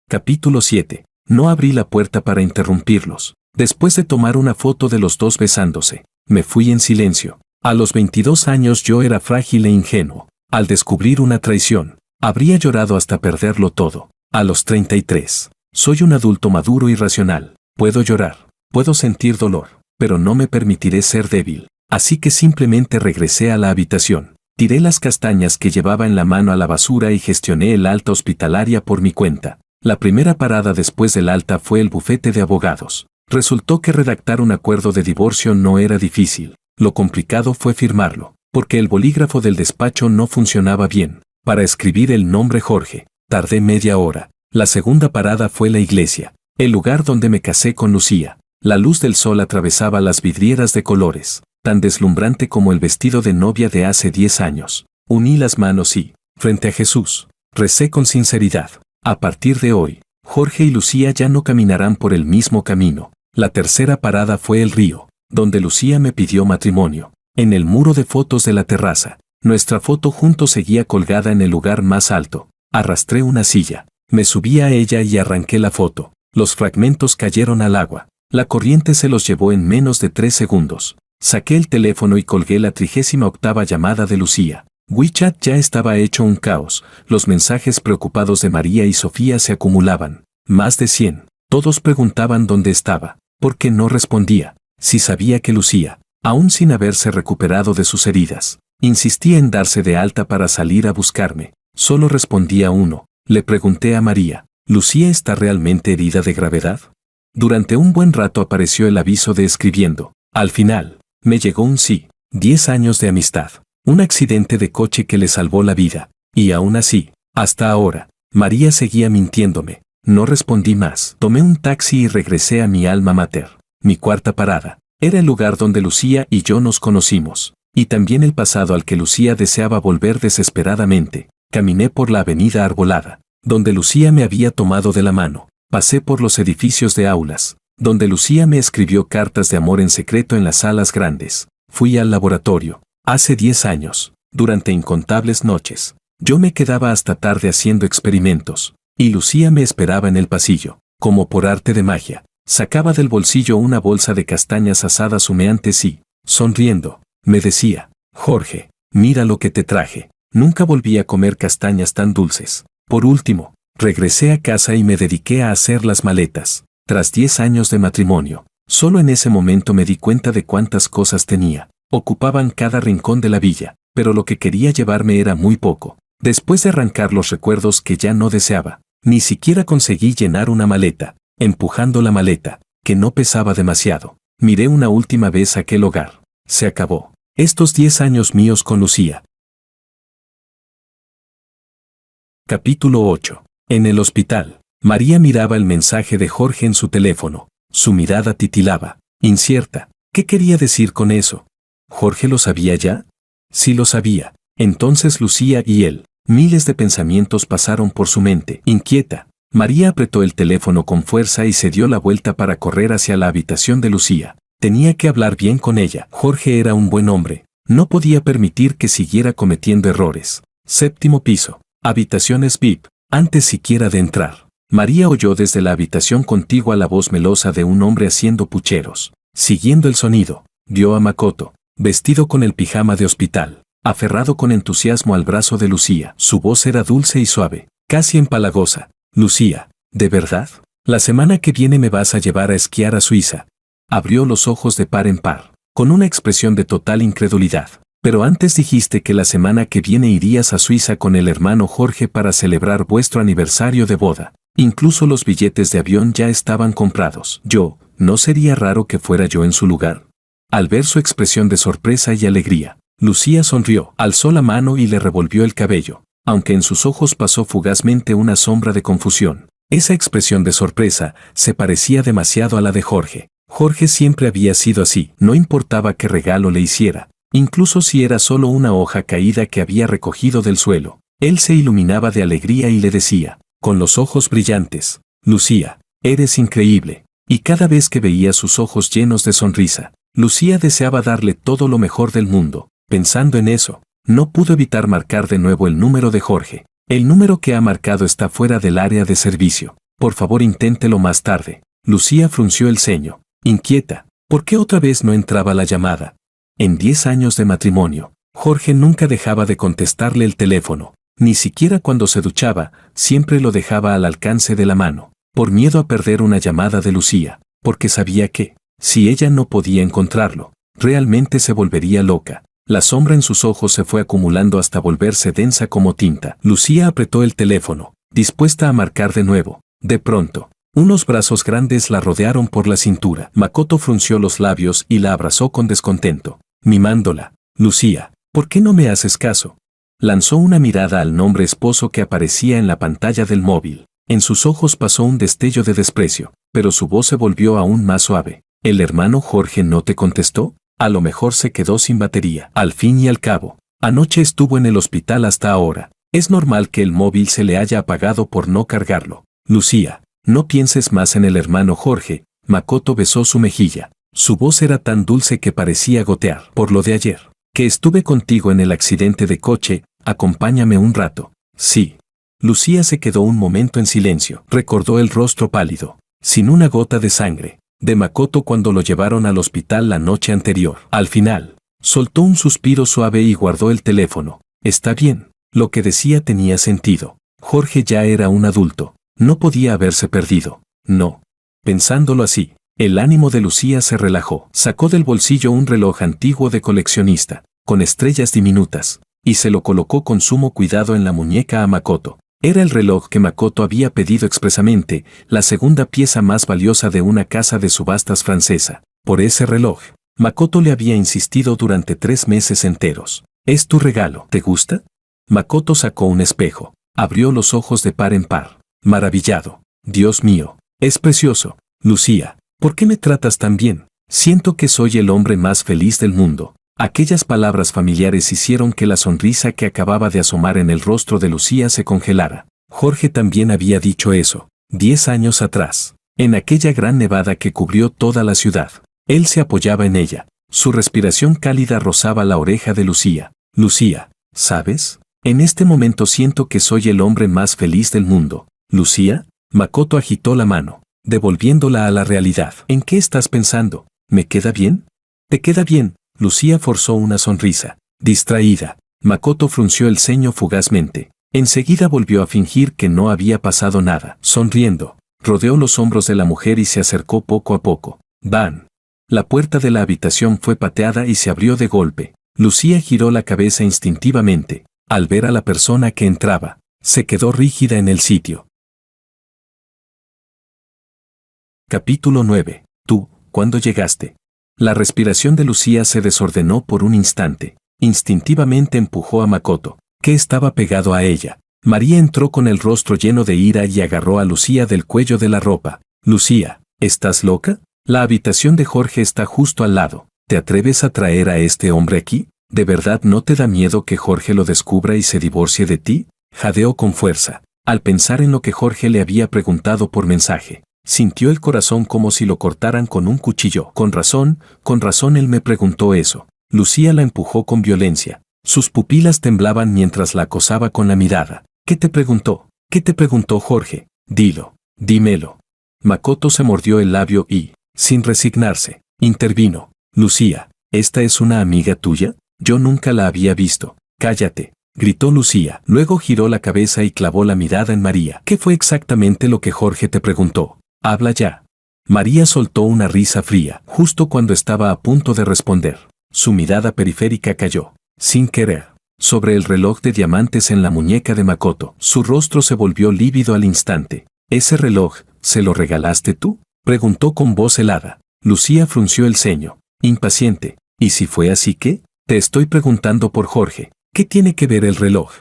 Capítulo 7. No abrí la puerta para interrumpirlos. Después de tomar una foto de los dos besándose, me fui en silencio. A los 22 años yo era frágil e ingenuo. Al descubrir una traición, habría llorado hasta perderlo todo. A los 33, soy un adulto maduro y racional. Puedo llorar, puedo sentir dolor, pero no me permitiré ser débil. Así que simplemente regresé a la habitación. Tiré las castañas que llevaba en la mano a la basura y gestioné el alta hospitalaria por mi cuenta. La primera parada después del alta fue el bufete de abogados. Resultó que redactar un acuerdo de divorcio no era difícil. Lo complicado fue firmarlo, porque el bolígrafo del despacho no funcionaba bien. Para escribir el nombre Jorge, tardé media hora. La segunda parada fue la iglesia, el lugar donde me casé con Lucía. La luz del sol atravesaba las vidrieras de colores, tan deslumbrante como el vestido de novia de hace 10 años. Uní las manos y, frente a Jesús, recé con sinceridad. A partir de hoy, Jorge y Lucía ya no caminarán por el mismo camino. La tercera parada fue el río, donde Lucía me pidió matrimonio. En el muro de fotos de la terraza, nuestra foto juntos seguía colgada en el lugar más alto. Arrastré una silla, me subí a ella y arranqué la foto. Los fragmentos cayeron al agua. La corriente se los llevó en menos de 3 segundos. Saqué el teléfono y colgué la 38ª llamada de Lucía. WeChat ya estaba hecho un caos. Los mensajes preocupados de María y Sofía se acumulaban. Más de 100. Todos preguntaban dónde estaba, por qué no respondía, si sabía que Lucía, aún sin haberse recuperado de sus heridas, insistía en darse de alta para salir a buscarme. Solo respondía uno. Le pregunté a María, ¿Lucía está realmente herida de gravedad? Durante un buen rato apareció el aviso de escribiendo. Al final, me llegó un sí. 10 años de amistad. Un accidente de coche que le salvó la vida. Y aún así, hasta ahora, María seguía mintiéndome. No respondí más. Tomé un taxi y regresé a mi alma mater. Mi cuarta parada. Era el lugar donde Lucía y yo nos conocimos. Y también el pasado al que Lucía deseaba volver desesperadamente. Caminé por la avenida Arbolada, donde Lucía me había tomado de la mano. Pasé por los edificios de aulas, donde Lucía me escribió cartas de amor en secreto en las salas grandes. Fui al laboratorio. Hace 10 años, durante incontables noches, yo me quedaba hasta tarde haciendo experimentos, y Lucía me esperaba en el pasillo. Como por arte de magia, sacaba del bolsillo una bolsa de castañas asadas humeantes y, sonriendo, me decía, Jorge, mira lo que te traje. Nunca volví a comer castañas tan dulces. Por último, regresé a casa y me dediqué a hacer las maletas. Tras 10 años de matrimonio, solo en ese momento me di cuenta de cuántas cosas tenía. Ocupaban cada rincón de la villa, pero lo que quería llevarme era muy poco. Después de arrancar los recuerdos que ya no deseaba, ni siquiera conseguí llenar una maleta. Empujando la maleta, que no pesaba demasiado, miré una última vez aquel hogar. Se acabó. Estos 10 años míos con Lucía. Capítulo 8. En el hospital, María miraba el mensaje de Jorge en su teléfono. Su mirada titilaba, incierta. ¿Qué quería decir con eso? ¿Jorge lo sabía ya? Sí lo sabía. Entonces Lucía y él. Miles de pensamientos pasaron por su mente, inquieta. María apretó el teléfono con fuerza y se dio la vuelta para correr hacia la habitación de Lucía. Tenía que hablar bien con ella. Jorge era un buen hombre. No podía permitir que siguiera cometiendo errores. 7º piso. Habitaciones VIP. Antes siquiera de entrar, María oyó desde la habitación contigua la voz melosa de un hombre haciendo pucheros. Siguiendo el sonido, vio a Makoto, vestido con el pijama de hospital, aferrado con entusiasmo al brazo de Lucía. Su voz era dulce y suave, casi empalagosa. Lucía, ¿de verdad? La semana que viene me vas a llevar a esquiar a Suiza. Abrió los ojos de par en par, con una expresión de total incredulidad. Pero antes dijiste que la semana que viene irías a Suiza con el hermano Jorge para celebrar vuestro aniversario de boda. Incluso los billetes de avión ya estaban comprados. ¿No sería raro que fuera yo en su lugar? Al ver su expresión de sorpresa y alegría, Lucía sonrió, alzó la mano y le revolvió el cabello, aunque en sus ojos pasó fugazmente una sombra de confusión. Esa expresión de sorpresa se parecía demasiado a la de Jorge. Jorge siempre había sido así, no importaba qué regalo le hiciera. Incluso si era solo una hoja caída que había recogido del suelo, él se iluminaba de alegría y le decía, con los ojos brillantes, Lucía, eres increíble. Y cada vez que veía sus ojos llenos de sonrisa, Lucía deseaba darle todo lo mejor del mundo. Pensando en eso, no pudo evitar marcar de nuevo el número de Jorge. El número que ha marcado está fuera del área de servicio. Por favor, inténtelo más tarde. Lucía frunció el ceño, inquieta. ¿Por qué otra vez no entraba la llamada? En 10 años de matrimonio, Jorge nunca dejaba de contestarle el teléfono, ni siquiera cuando se duchaba, siempre lo dejaba al alcance de la mano, por miedo a perder una llamada de Lucía, porque sabía que, si ella no podía encontrarlo, realmente se volvería loca. La sombra en sus ojos se fue acumulando hasta volverse densa como tinta. Lucía apretó el teléfono, dispuesta a marcar de nuevo. De pronto, unos brazos grandes la rodearon por la cintura. Makoto frunció los labios y la abrazó con descontento, mimándola. Lucía, ¿por qué no me haces caso? Lanzó una mirada al nombre esposo que aparecía en la pantalla del móvil. En sus ojos pasó un destello de desprecio, pero su voz se volvió aún más suave. ¿El hermano Jorge no te contestó? A lo mejor se quedó sin batería. Al fin y al cabo, anoche estuvo en el hospital hasta ahora. Es normal que el móvil se le haya apagado por no cargarlo. Lucía, no pienses más en el hermano Jorge. Makoto besó su mejilla. Su voz era tan dulce que parecía gotear. Por lo de ayer, que estuve contigo en el accidente de coche, acompáñame un rato. Sí. Lucía se quedó un momento en silencio. Recordó el rostro pálido, sin una gota de sangre, de Makoto cuando lo llevaron al hospital la noche anterior. Al final, soltó un suspiro suave y guardó el teléfono. Está bien, lo que decía tenía sentido. Jorge ya era un adulto, no podía haberse perdido. No. Pensándolo así, el ánimo de Lucía se relajó. Sacó del bolsillo un reloj antiguo de coleccionista, con estrellas diminutas, y se lo colocó con sumo cuidado en la muñeca a Makoto. Era el reloj que Makoto había pedido expresamente, la segunda pieza más valiosa de una casa de subastas francesa. Por ese reloj, Makoto le había insistido durante 3 meses enteros. Es tu regalo. ¿Te gusta? Makoto sacó un espejo, abrió los ojos de par en par, maravillado. Dios mío, es precioso. Lucía, ¿por qué me tratas tan bien? Siento que soy el hombre más feliz del mundo. Aquellas palabras familiares hicieron que la sonrisa que acababa de asomar en el rostro de Lucía se congelara. Jorge también había dicho eso, 10 años atrás, en aquella gran nevada que cubrió toda la ciudad. Él se apoyaba en ella. Su respiración cálida rozaba la oreja de Lucía. Lucía, ¿sabes? En este momento siento que soy el hombre más feliz del mundo. Lucía, Makoto agitó la mano, devolviéndola a la realidad. ¿En qué estás pensando? ¿Me queda bien? ¿Te queda bien? Lucía forzó una sonrisa. Distraída, Makoto frunció el ceño fugazmente. Enseguida volvió a fingir que no había pasado nada. Sonriendo, rodeó los hombros de la mujer y se acercó poco a poco. ¡Bam! La puerta de la habitación fue pateada y se abrió de golpe. Lucía giró la cabeza instintivamente. Al ver a la persona que entraba, se quedó rígida en el sitio. Capítulo 9. Tú, ¿cuándo llegaste? La respiración de Lucía se desordenó por un instante. Instintivamente empujó a Makoto, que estaba pegado a ella. María entró con el rostro lleno de ira y agarró a Lucía del cuello de la ropa. Lucía, ¿estás loca? La habitación de Jorge está justo al lado. ¿Te atreves a traer a este hombre aquí? ¿De verdad no te da miedo que Jorge lo descubra y se divorcie de ti? Jadeó con fuerza, al pensar en lo que Jorge le había preguntado por mensaje. Sintió el corazón como si lo cortaran con un cuchillo. Con razón él me preguntó eso. Lucía la empujó con violencia. Sus pupilas temblaban mientras la acosaba con la mirada. ¿Qué te preguntó? ¿Qué te preguntó Jorge? Dilo, dímelo. Makoto se mordió el labio y, sin resignarse, intervino. Lucía, ¿esta es una amiga tuya? Yo nunca la había visto. Cállate, gritó Lucía. Luego giró la cabeza y clavó la mirada en María. ¿Qué fue exactamente lo que Jorge te preguntó? Habla ya. María soltó una risa fría, justo cuando estaba a punto de responder. Su mirada periférica cayó, sin querer, sobre el reloj de diamantes en la muñeca de Makoto. Su rostro se volvió lívido al instante. ¿Ese reloj, se lo regalaste tú? Preguntó con voz helada. Lucía frunció el ceño, impaciente. ¿Y si fue así qué? Te estoy preguntando por Jorge. ¿Qué tiene que ver el reloj?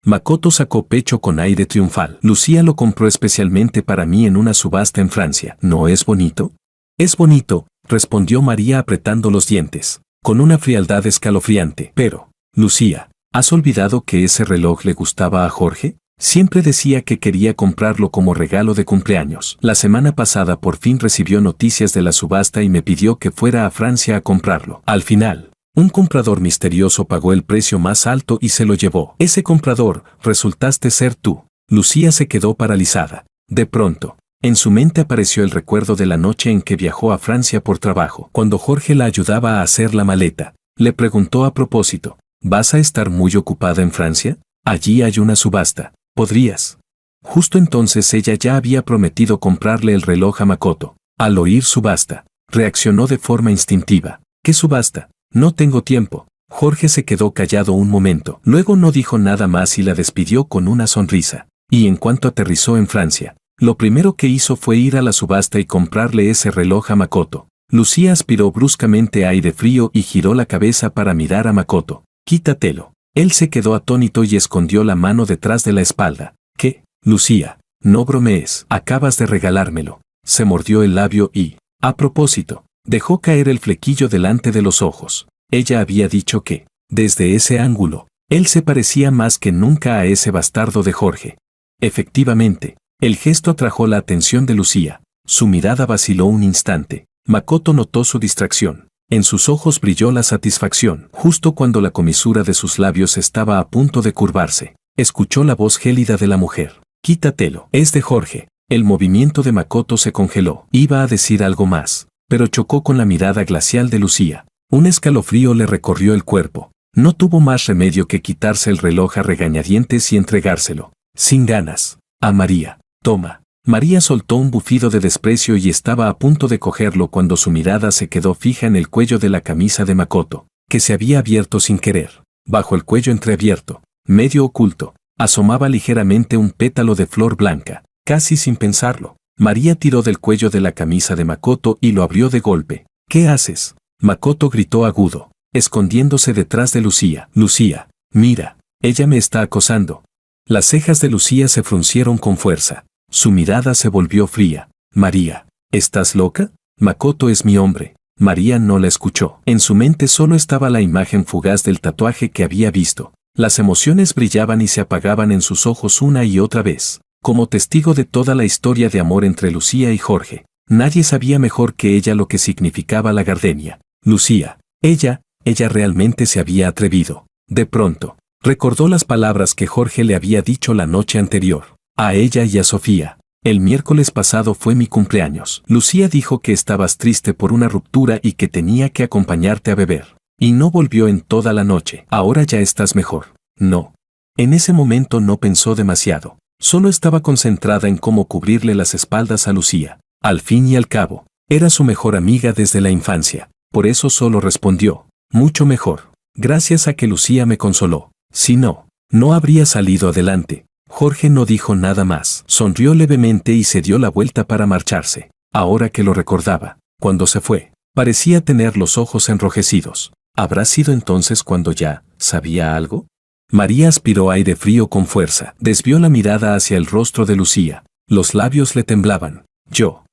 Makoto sacó pecho con aire triunfal. Lucía lo compró especialmente para mí en una subasta en Francia. ¿No es bonito? Es bonito, respondió María apretando los dientes, con una frialdad escalofriante. Pero, Lucía, ¿has olvidado que ese reloj le gustaba a Jorge? Siempre decía que quería comprarlo como regalo de cumpleaños. La semana pasada por fin recibió noticias de la subasta y me pidió que fuera a Francia a comprarlo. Al final, un comprador misterioso pagó el precio más alto y se lo llevó. Ese comprador, resultaste ser tú. Lucía se quedó paralizada. De pronto, en su mente apareció el recuerdo de la noche en que viajó a Francia por trabajo. Cuando Jorge la ayudaba a hacer la maleta, le preguntó a propósito, ¿vas a estar muy ocupada en Francia? Allí hay una subasta. ¿Podrías? Justo entonces ella ya había prometido comprarle el reloj a Makoto. Al oír subasta, reaccionó de forma instintiva. ¿Qué subasta? No tengo tiempo. Jorge se quedó callado un momento. Luego no dijo nada más y la despidió con una sonrisa. Y en cuanto aterrizó en Francia, lo primero que hizo fue ir a la subasta y comprarle ese reloj a Makoto. Lucía aspiró bruscamente aire frío y giró la cabeza para mirar a Makoto. «Quítatelo». Él se quedó atónito y escondió la mano detrás de la espalda. «¿Qué, Lucía? No bromees, acabas de regalármelo». Se mordió el labio y, a propósito, dejó caer el flequillo delante de los ojos. Ella había dicho que, desde ese ángulo, él se parecía más que nunca a ese bastardo de Jorge. Efectivamente, el gesto atrajo la atención de Lucía. Su mirada vaciló un instante. Makoto notó su distracción. En sus ojos brilló la satisfacción. Justo cuando la comisura de sus labios estaba a punto de curvarse, escuchó la voz gélida de la mujer. «Quítatelo». Es de Jorge. El movimiento de Makoto se congeló. Iba a decir algo más, pero chocó con la mirada glacial de Lucía. Un escalofrío le recorrió el cuerpo. No tuvo más remedio que quitarse el reloj a regañadientes y entregárselo, sin ganas, a María. «Toma». María soltó un bufido de desprecio y estaba a punto de cogerlo cuando su mirada se quedó fija en el cuello de la camisa de Makoto, que se había abierto sin querer. Bajo el cuello entreabierto, medio oculto, asomaba ligeramente un pétalo de flor blanca. Casi sin pensarlo, María tiró del cuello de la camisa de Makoto y lo abrió de golpe. «¿Qué haces?». Makoto gritó agudo, escondiéndose detrás de Lucía. «Lucía, mira, ella me está acosando». Las cejas de Lucía se fruncieron con fuerza. Su mirada se volvió fría. «María, ¿estás loca? Makoto es mi hombre». María no la escuchó. En su mente solo estaba la imagen fugaz del tatuaje que había visto. Las emociones brillaban y se apagaban en sus ojos una y otra vez, como testigo de toda la historia de amor entre Lucía y Jorge. Nadie sabía mejor que ella lo que significaba la gardenia. Lucía, ella realmente se había atrevido. De pronto, recordó las palabras que Jorge le había dicho la noche anterior. A ella y a Sofía. «El miércoles pasado fue mi cumpleaños. Lucía dijo que estabas triste por una ruptura y que tenía que acompañarte a beber. Y no volvió en toda la noche. Ahora ya estás mejor». No. En ese momento no pensó demasiado. Solo estaba concentrada en cómo cubrirle las espaldas a Lucía. Al fin y al cabo, era su mejor amiga desde la infancia. Por eso solo respondió: «Mucho mejor. Gracias a que Lucía me consoló. Si no, no habría salido adelante». Jorge no dijo nada más. Sonrió levemente y se dio la vuelta para marcharse. Ahora que lo recordaba, cuando se fue, parecía tener los ojos enrojecidos. ¿Habrá sido entonces cuando ya sabía algo? María aspiró aire frío con fuerza. Desvió la mirada hacia el rostro de Lucía. Los labios le temblaban. «Yo».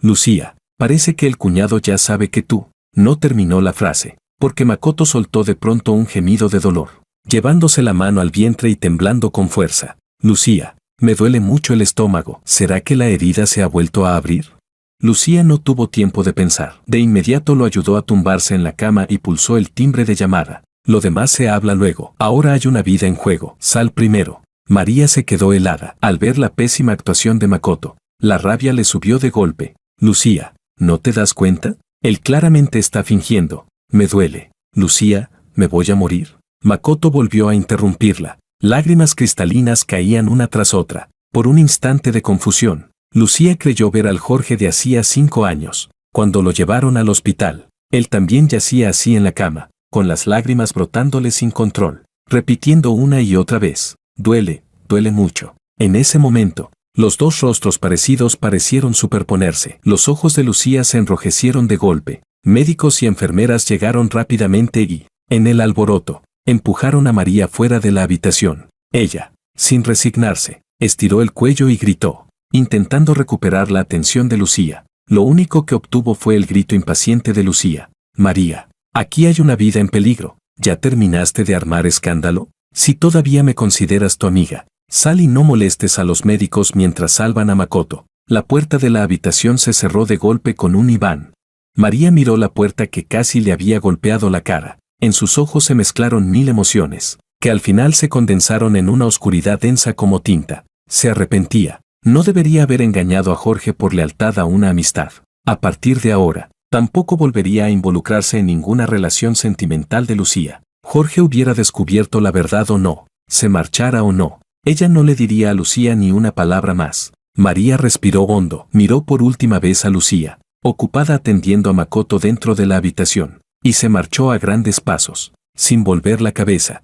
«Lucía, parece que el cuñado ya sabe que tú». No terminó la frase, porque Makoto soltó de pronto un gemido de dolor, llevándose la mano al vientre y temblando con fuerza. «Lucía, me duele mucho el estómago. ¿Será que la herida se ha vuelto a abrir?». Lucía no tuvo tiempo de pensar. De inmediato lo ayudó a tumbarse en la cama y pulsó el timbre de llamada. «Lo demás se habla luego. Ahora hay una vida en juego. Sal primero». María se quedó helada al ver la pésima actuación de Makoto. La rabia le subió de golpe. «Lucía, ¿no te das cuenta? Él claramente está fingiendo. Me duele. Lucía, ¿me voy a morir?». Makoto volvió a interrumpirla. Lágrimas cristalinas caían una tras otra. Por un instante de confusión, Lucía creyó ver al Jorge de hacía 5 años. Cuando lo llevaron al hospital, él también yacía así en la cama, con las lágrimas brotándole sin control, repitiendo una y otra vez: «Duele, duele mucho». En ese momento, los dos rostros parecidos parecieron superponerse. Los ojos de Lucía se enrojecieron de golpe. Médicos y enfermeras llegaron rápidamente y, en el alboroto, empujaron a María fuera de la habitación. Ella, sin resignarse, estiró el cuello y gritó, intentando recuperar la atención de Lucía. Lo único que obtuvo fue el grito impaciente de Lucía: «María, aquí hay una vida en peligro. ¿Ya terminaste de armar escándalo? Si todavía me consideras tu amiga, sal y no molestes a los médicos mientras salvan a Makoto». La puerta de la habitación se cerró de golpe con un Iván. María miró la puerta que casi le había golpeado la cara. En sus ojos se mezclaron 1000 emociones, que al final se condensaron en una oscuridad densa como tinta. Se arrepentía. No debería haber engañado a Jorge por lealtad a una amistad. A partir de ahora, tampoco volvería a involucrarse en ninguna relación sentimental de Lucía. Jorge hubiera descubierto la verdad o no, se marchara o no, ella no le diría a Lucía ni una palabra más. María respiró hondo, miró por última vez a Lucía, ocupada atendiendo a Makoto dentro de la habitación, y se marchó a grandes pasos. sin volver la cabeza.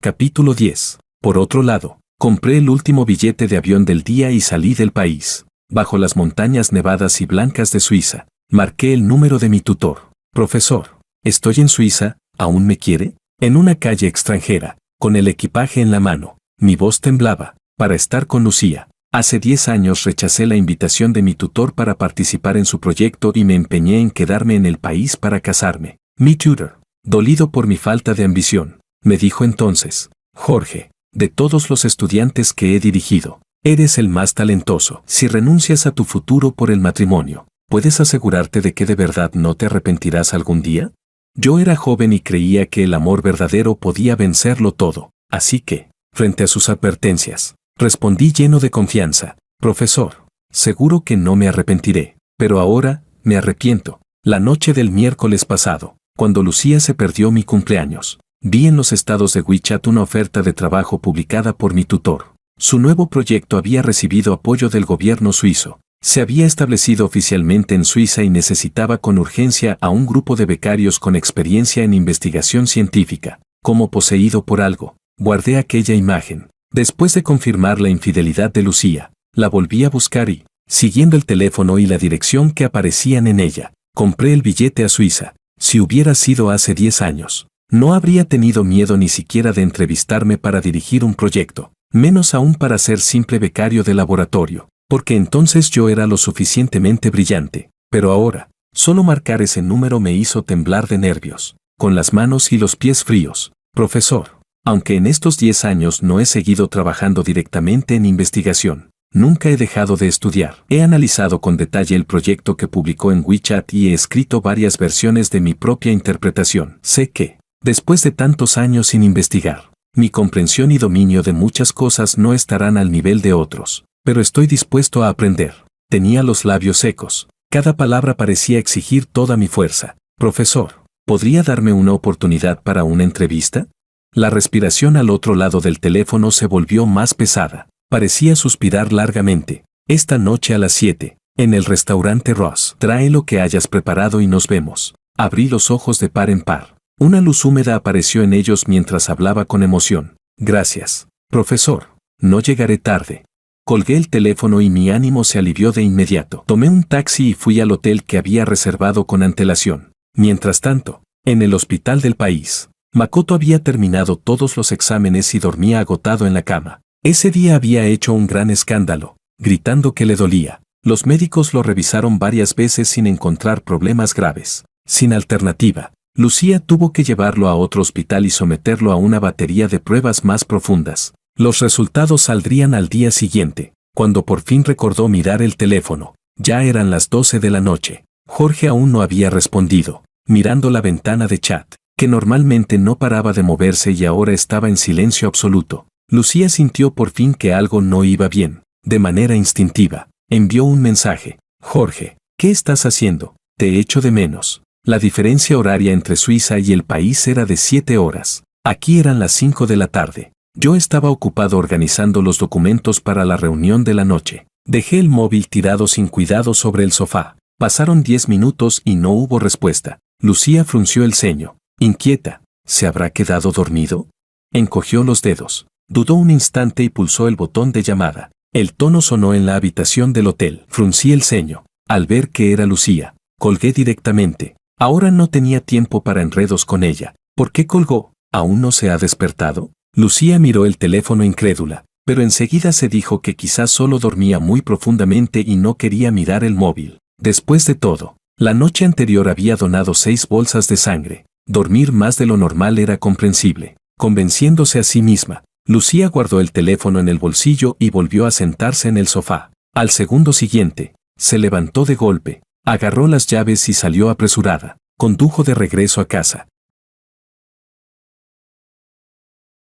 Capítulo 10. Por otro lado, compré el último billete de avión del día y salí del país. Bajo las montañas nevadas y blancas de Suiza, marqué el número de mi tutor. Profesor, estoy en Suiza, ¿aún me quiere? En una calle extranjera, con el equipaje en la mano, mi voz temblaba, para estar con Lucía. Hace 10 años rechacé la invitación de mi tutor para participar en su proyecto y me empeñé en quedarme en el país para casarme. Mi tutor, dolido por mi falta de ambición, me dijo entonces: Jorge, de todos los estudiantes que he dirigido, eres el más talentoso. Si renuncias a tu futuro por el matrimonio, ¿puedes asegurarte de que de verdad no te arrepentirás algún día? Yo era joven y creía que el amor verdadero podía vencerlo todo, así que, frente a sus advertencias, respondí lleno de confianza: Profesor, seguro que no me arrepentiré, pero ahora, me arrepiento. La noche del miércoles pasado, cuando Lucía se perdió mi cumpleaños, vi en los estados de WeChat una oferta de trabajo publicada por mi tutor. Su nuevo proyecto había recibido apoyo del gobierno suizo. Se había establecido oficialmente en Suiza y necesitaba con urgencia a un grupo de becarios con experiencia en investigación científica. Como poseído por algo, guardé aquella imagen. Después de confirmar la infidelidad de Lucía, la volví a buscar y, siguiendo el teléfono y la dirección que aparecían en ella, compré el billete a Suiza. Si hubiera sido hace 10 años, no habría tenido miedo ni siquiera de entrevistarme para dirigir un proyecto, menos aún para ser simple becario de laboratorio, porque entonces yo era lo suficientemente brillante. Pero ahora, solo marcar ese número me hizo temblar de nervios, con las manos y los pies fríos. Profesor, aunque en estos 10 años no he seguido trabajando directamente en investigación, nunca he dejado de estudiar. He analizado con detalle el proyecto que publicó en WeChat y he escrito varias versiones de mi propia interpretación. Sé que, después de tantos años sin investigar, mi comprensión y dominio de muchas cosas no estarán al nivel de otros, pero estoy dispuesto a aprender. Tenía los labios secos. Cada palabra parecía exigir toda mi fuerza. Profesor, ¿podría darme una oportunidad para una entrevista? La respiración al otro lado del teléfono se volvió más pesada. Parecía suspirar largamente. Esta noche a las 7, en el restaurante Ross. Trae lo que hayas preparado y nos vemos. Abrí los ojos de par en par. Una luz húmeda apareció en ellos mientras hablaba con emoción. Gracias, profesor. No llegaré tarde. Colgué el teléfono y mi ánimo se alivió de inmediato. Tomé un taxi y fui al hotel que había reservado con antelación. Mientras tanto, en el hospital del país, Makoto había terminado todos los exámenes y dormía agotado en la cama. Ese día había hecho un gran escándalo, gritando que le dolía. Los médicos lo revisaron varias veces sin encontrar problemas graves. Sin alternativa, Lucía tuvo que llevarlo a otro hospital y someterlo a una batería de pruebas más profundas. Los resultados saldrían al día siguiente. Cuando por fin recordó mirar el teléfono, ya eran las 12 de la noche. Jorge aún no había respondido, mirando la ventana de chat, que normalmente no paraba de moverse y ahora estaba en silencio absoluto. Lucía sintió por fin que algo no iba bien. De manera instintiva, envió un mensaje. Jorge, ¿qué estás haciendo? Te echo de menos. La diferencia horaria entre Suiza y el país era de 7 horas. Aquí eran las 5 de la tarde. Yo estaba ocupado organizando los documentos para la reunión de la noche. Dejé el móvil tirado sin cuidado sobre el sofá. Pasaron 10 minutos y no hubo respuesta. Lucía frunció el ceño, inquieta. ¿Se habrá quedado dormido? Encogió los dedos. Dudó un instante y pulsó el botón de llamada. El tono sonó en la habitación del hotel. Fruncí el ceño. Al ver que era Lucía, colgué directamente. Ahora no tenía tiempo para enredos con ella. ¿Por qué colgó? ¿Aún no se ha despertado? Lucía miró el teléfono incrédula, pero enseguida se dijo que quizás solo dormía muy profundamente y no quería mirar el móvil. Después de todo, la noche anterior había donado 6 bolsas de sangre. Dormir más de lo normal era comprensible. Convenciéndose a sí misma, Lucía guardó el teléfono en el bolsillo y volvió a sentarse en el sofá. Al segundo siguiente, se levantó de golpe, agarró las llaves y salió apresurada. Condujo de regreso a casa.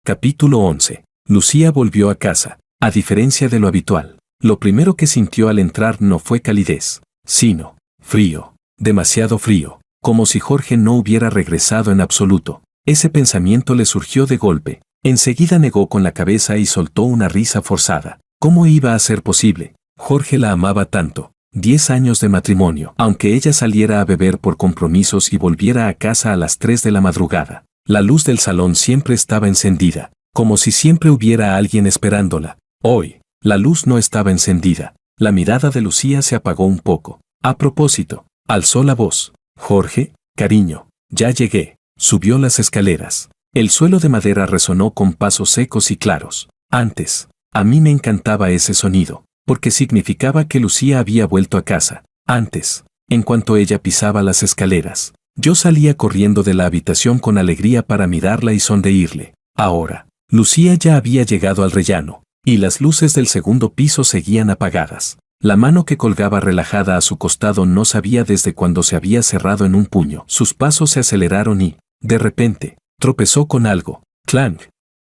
Capítulo 11. Lucía volvió a casa. A diferencia de lo habitual, lo primero que sintió al entrar no fue calidez, sino frío, demasiado frío, como si Jorge no hubiera regresado en absoluto. Ese pensamiento le surgió de golpe. Enseguida negó con la cabeza y soltó una risa forzada. ¿Cómo iba a ser posible? Jorge la amaba tanto. 10 años de matrimonio. Aunque ella saliera a beber por compromisos y volviera a casa a las 3 de la madrugada, la luz del salón siempre estaba encendida, como si siempre hubiera alguien esperándola. Hoy, la luz no estaba encendida. La mirada de Lucía se apagó un poco. A propósito, alzó la voz. Jorge, cariño, ya llegué. Subió las escaleras. El suelo de madera resonó con pasos secos y claros. Antes, a mí me encantaba ese sonido, porque significaba que Lucía había vuelto a casa. Antes, en cuanto ella pisaba las escaleras, yo salía corriendo de la habitación con alegría para mirarla y sonreírle. Ahora, Lucía ya había llegado al rellano, y las luces del segundo piso seguían apagadas. La mano que colgaba relajada a su costado no sabía desde cuándo se había cerrado en un puño. Sus pasos se aceleraron y, de repente, tropezó con algo. ¡Clang!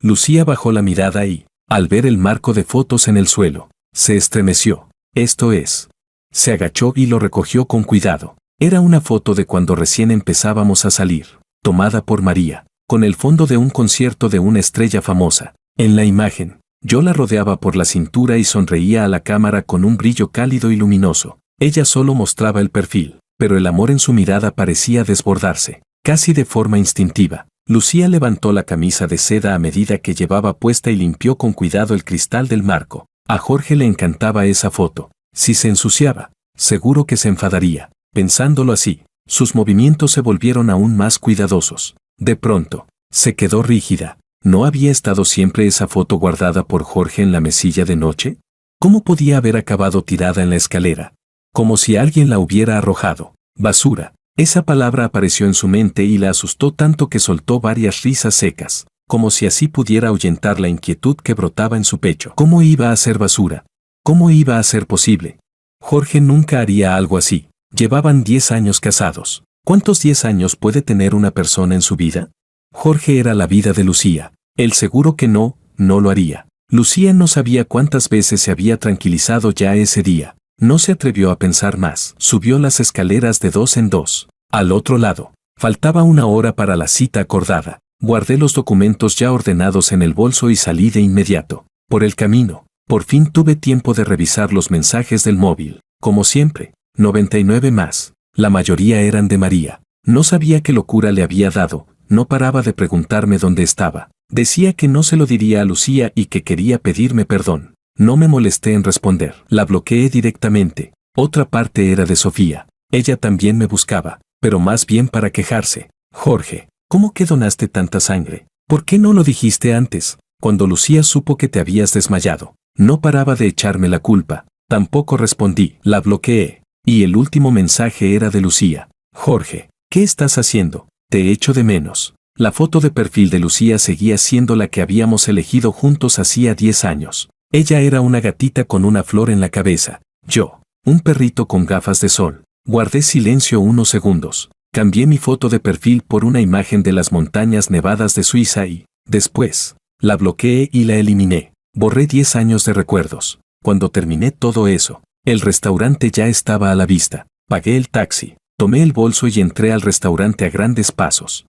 Lucía bajó la mirada y, al ver el marco de fotos en el suelo, se estremeció. Esto es. Se agachó y lo recogió con cuidado. Era una foto de cuando recién empezábamos a salir, tomada por María, con el fondo de un concierto de una estrella famosa. En la imagen, yo la rodeaba por la cintura y sonreía a la cámara con un brillo cálido y luminoso. Ella solo mostraba el perfil, pero el amor en su mirada parecía desbordarse, casi de forma instintiva. Lucía levantó la camisa de seda a medida que llevaba puesta y limpió con cuidado el cristal del marco. A Jorge le encantaba esa foto. Si se ensuciaba, seguro que se enfadaría. Pensándolo así, sus movimientos se volvieron aún más cuidadosos. De pronto, se quedó rígida. ¿No había estado siempre esa foto guardada por Jorge en la mesilla de noche? ¿Cómo podía haber acabado tirada en la escalera? Como si alguien la hubiera arrojado. Basura. Esa palabra apareció en su mente y la asustó tanto que soltó varias risas secas, como si así pudiera ahuyentar la inquietud que brotaba en su pecho. ¿Cómo iba a ser basura? ¿Cómo iba a ser posible? Jorge nunca haría algo así. Llevaban 10 años casados. ¿Cuántos 10 años puede tener una persona en su vida? Jorge era la vida de Lucía. Él seguro que no lo haría. Lucía no sabía cuántas veces se había tranquilizado ya ese día. No se atrevió a pensar más. Subió las escaleras de 2 en 2. Al otro lado, faltaba una hora para la cita acordada. Guardé los documentos ya ordenados en el bolso y salí de inmediato. Por el camino, por fin tuve tiempo de revisar los mensajes del móvil. Como siempre, 99 más. La mayoría eran de María. No sabía qué locura le había dado. No paraba de preguntarme dónde estaba. Decía que no se lo diría a Lucía y que quería pedirme perdón. No me molesté en responder. La bloqueé directamente. Otra parte era de Sofía. Ella también me buscaba, pero más bien para quejarse. Jorge, ¿cómo que donaste tanta sangre? ¿Por qué no lo dijiste antes? Cuando Lucía supo que te habías desmayado. No paraba de echarme la culpa. Tampoco respondí. La bloqueé. Y el último mensaje era de Lucía. Jorge, ¿qué estás haciendo? Te echo de menos. La foto de perfil de Lucía seguía siendo la que habíamos elegido juntos hacía 10 años. Ella era una gatita con una flor en la cabeza. Yo, un perrito con gafas de sol. Guardé silencio unos segundos. Cambié mi foto de perfil por una imagen de las montañas nevadas de Suiza y, después, la bloqueé y la eliminé. Borré 10 años de recuerdos. Cuando terminé todo eso, el restaurante ya estaba a la vista. Pagué el taxi, tomé el bolso y entré al restaurante a grandes pasos.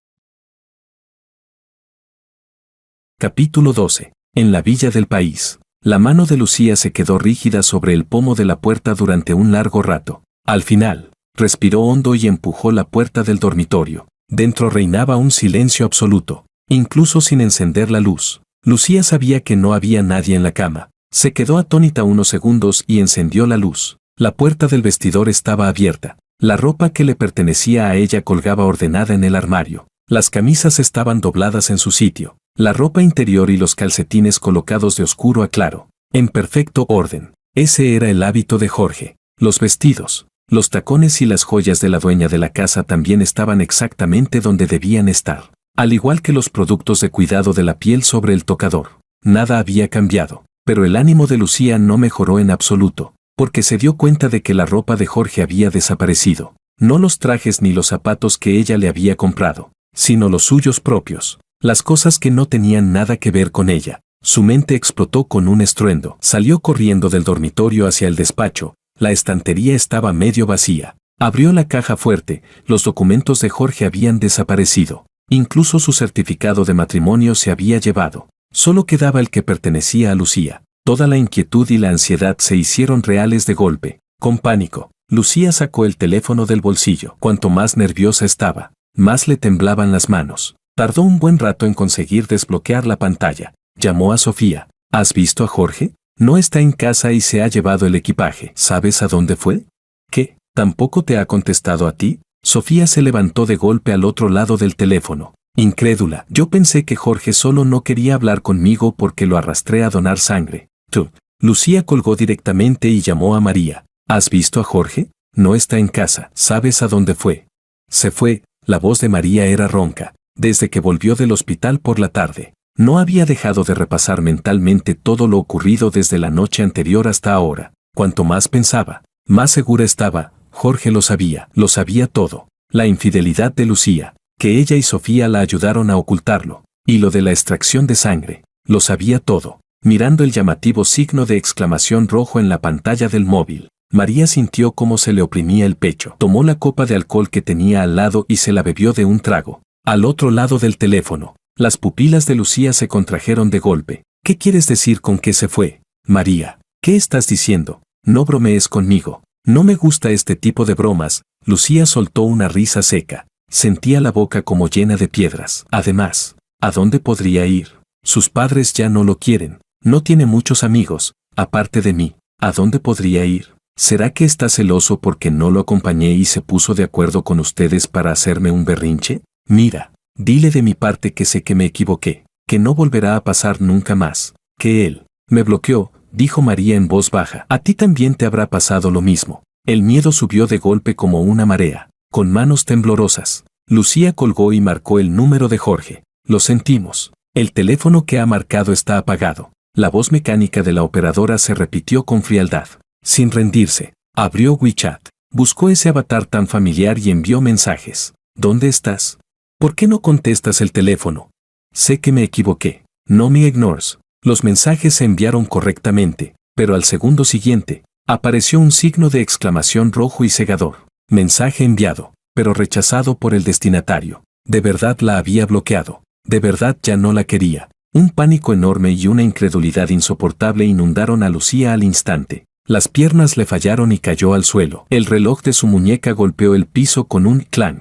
Capítulo 12. En la villa del país. La mano de Lucía se quedó rígida sobre el pomo de la puerta durante un largo rato. Al final, respiró hondo y empujó la puerta del dormitorio. Dentro reinaba un silencio absoluto, incluso sin encender la luz. Lucía sabía que no había nadie en la cama. Se quedó atónita unos segundos y encendió la luz. La puerta del vestidor estaba abierta. La ropa que le pertenecía a ella colgaba ordenada en el armario. Las camisas estaban dobladas en su sitio. La ropa interior y los calcetines colocados de oscuro a claro, en perfecto orden. Ese era el hábito de Jorge. Los vestidos, los tacones y las joyas de la dueña de la casa también estaban exactamente donde debían estar, al igual que los productos de cuidado de la piel sobre el tocador. Nada había cambiado, pero el ánimo de Lucía no mejoró en absoluto, porque se dio cuenta de que la ropa de Jorge había desaparecido. No los trajes ni los zapatos que ella le había comprado, sino los suyos propios. Las cosas que no tenían nada que ver con ella. Su mente explotó con un estruendo. Salió corriendo del dormitorio hacia el despacho. La estantería estaba medio vacía. Abrió la caja fuerte. Los documentos de Jorge habían desaparecido. Incluso su certificado de matrimonio se había llevado. Solo quedaba el que pertenecía a Lucía. Toda la inquietud y la ansiedad se hicieron reales de golpe. Con pánico, Lucía sacó el teléfono del bolsillo. Cuanto más nerviosa estaba, más le temblaban las manos. Tardó un buen rato en conseguir desbloquear la pantalla. Llamó a Sofía. ¿Has visto a Jorge? No está en casa y se ha llevado el equipaje. ¿Sabes a dónde fue? ¿Qué? ¿Tampoco te ha contestado a ti? Sofía se levantó de golpe al otro lado del teléfono. Incrédula, yo pensé que Jorge solo no quería hablar conmigo porque lo arrastré a donar sangre. Tú. Lucía colgó directamente y llamó a María. ¿Has visto a Jorge? No está en casa. ¿Sabes a dónde fue? Se fue. La voz de María era ronca. Desde que volvió del hospital por la tarde. No había dejado de repasar mentalmente todo lo ocurrido desde la noche anterior hasta ahora. Cuanto más pensaba, más segura estaba. Jorge lo sabía todo. La infidelidad de Lucía, que ella y Sofía la ayudaron a ocultarlo, y lo de la extracción de sangre, lo sabía todo. Mirando el llamativo signo de exclamación rojo en la pantalla del móvil, María sintió cómo se le oprimía el pecho. Tomó la copa de alcohol que tenía al lado y se la bebió de un trago. Al otro lado del teléfono, las pupilas de Lucía se contrajeron de golpe. ¿Qué quieres decir con que se fue? María, ¿qué estás diciendo? No bromees conmigo. No me gusta este tipo de bromas. Lucía soltó una risa seca. Sentía la boca como llena de piedras. Además, ¿a dónde podría ir? Sus padres ya no lo quieren. No tiene muchos amigos, aparte de mí. ¿A dónde podría ir? ¿Será que está celoso porque no lo acompañé y se puso de acuerdo con ustedes para hacerme un berrinche? Mira, dile de mi parte que sé que me equivoqué, que no volverá a pasar nunca más, que él me bloqueó, dijo María en voz baja. A ti también te habrá pasado lo mismo. El miedo subió de golpe como una marea. Con manos temblorosas, Lucía colgó y marcó el número de Jorge. Lo sentimos. El teléfono que ha marcado está apagado. La voz mecánica de la operadora se repitió con frialdad. Sin rendirse, abrió WeChat. Buscó ese avatar tan familiar y envió mensajes. ¿Dónde estás? ¿Por qué no contestas el teléfono? Sé que me equivoqué. No me ignores. Los mensajes se enviaron correctamente, pero al segundo siguiente, apareció un signo de exclamación rojo y cegador. Mensaje enviado, pero rechazado por el destinatario. De verdad la había bloqueado. De verdad ya no la quería. Un pánico enorme y una incredulidad insoportable inundaron a Lucía al instante. Las piernas le fallaron y cayó al suelo. El reloj de su muñeca golpeó el piso con un clang.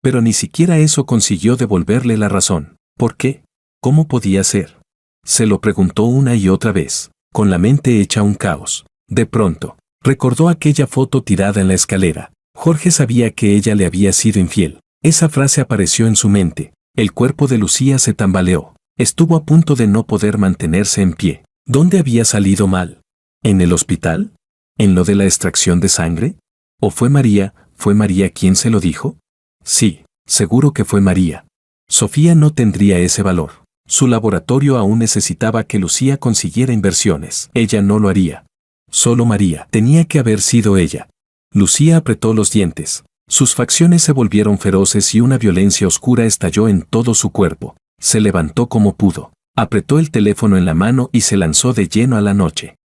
Pero ni siquiera eso consiguió devolverle la razón. ¿Por qué? ¿Cómo podía ser? Se lo preguntó una y otra vez, con la mente hecha un caos. De pronto, recordó aquella foto tirada en la escalera. Jorge sabía que ella le había sido infiel. Esa frase apareció en su mente. El cuerpo de Lucía se tambaleó. Estuvo a punto de no poder mantenerse en pie. ¿Dónde había salido mal? ¿En el hospital? ¿En lo de la extracción de sangre? ¿O fue María quien se lo dijo? Sí, seguro que fue María. Sofía no tendría ese valor. Su laboratorio aún necesitaba que Lucía consiguiera inversiones. Ella no lo haría. Solo María. Tenía que haber sido ella. Lucía apretó los dientes. Sus facciones se volvieron feroces y una violencia oscura estalló en todo su cuerpo. Se levantó como pudo. Apretó el teléfono en la mano y se lanzó de lleno a la noche.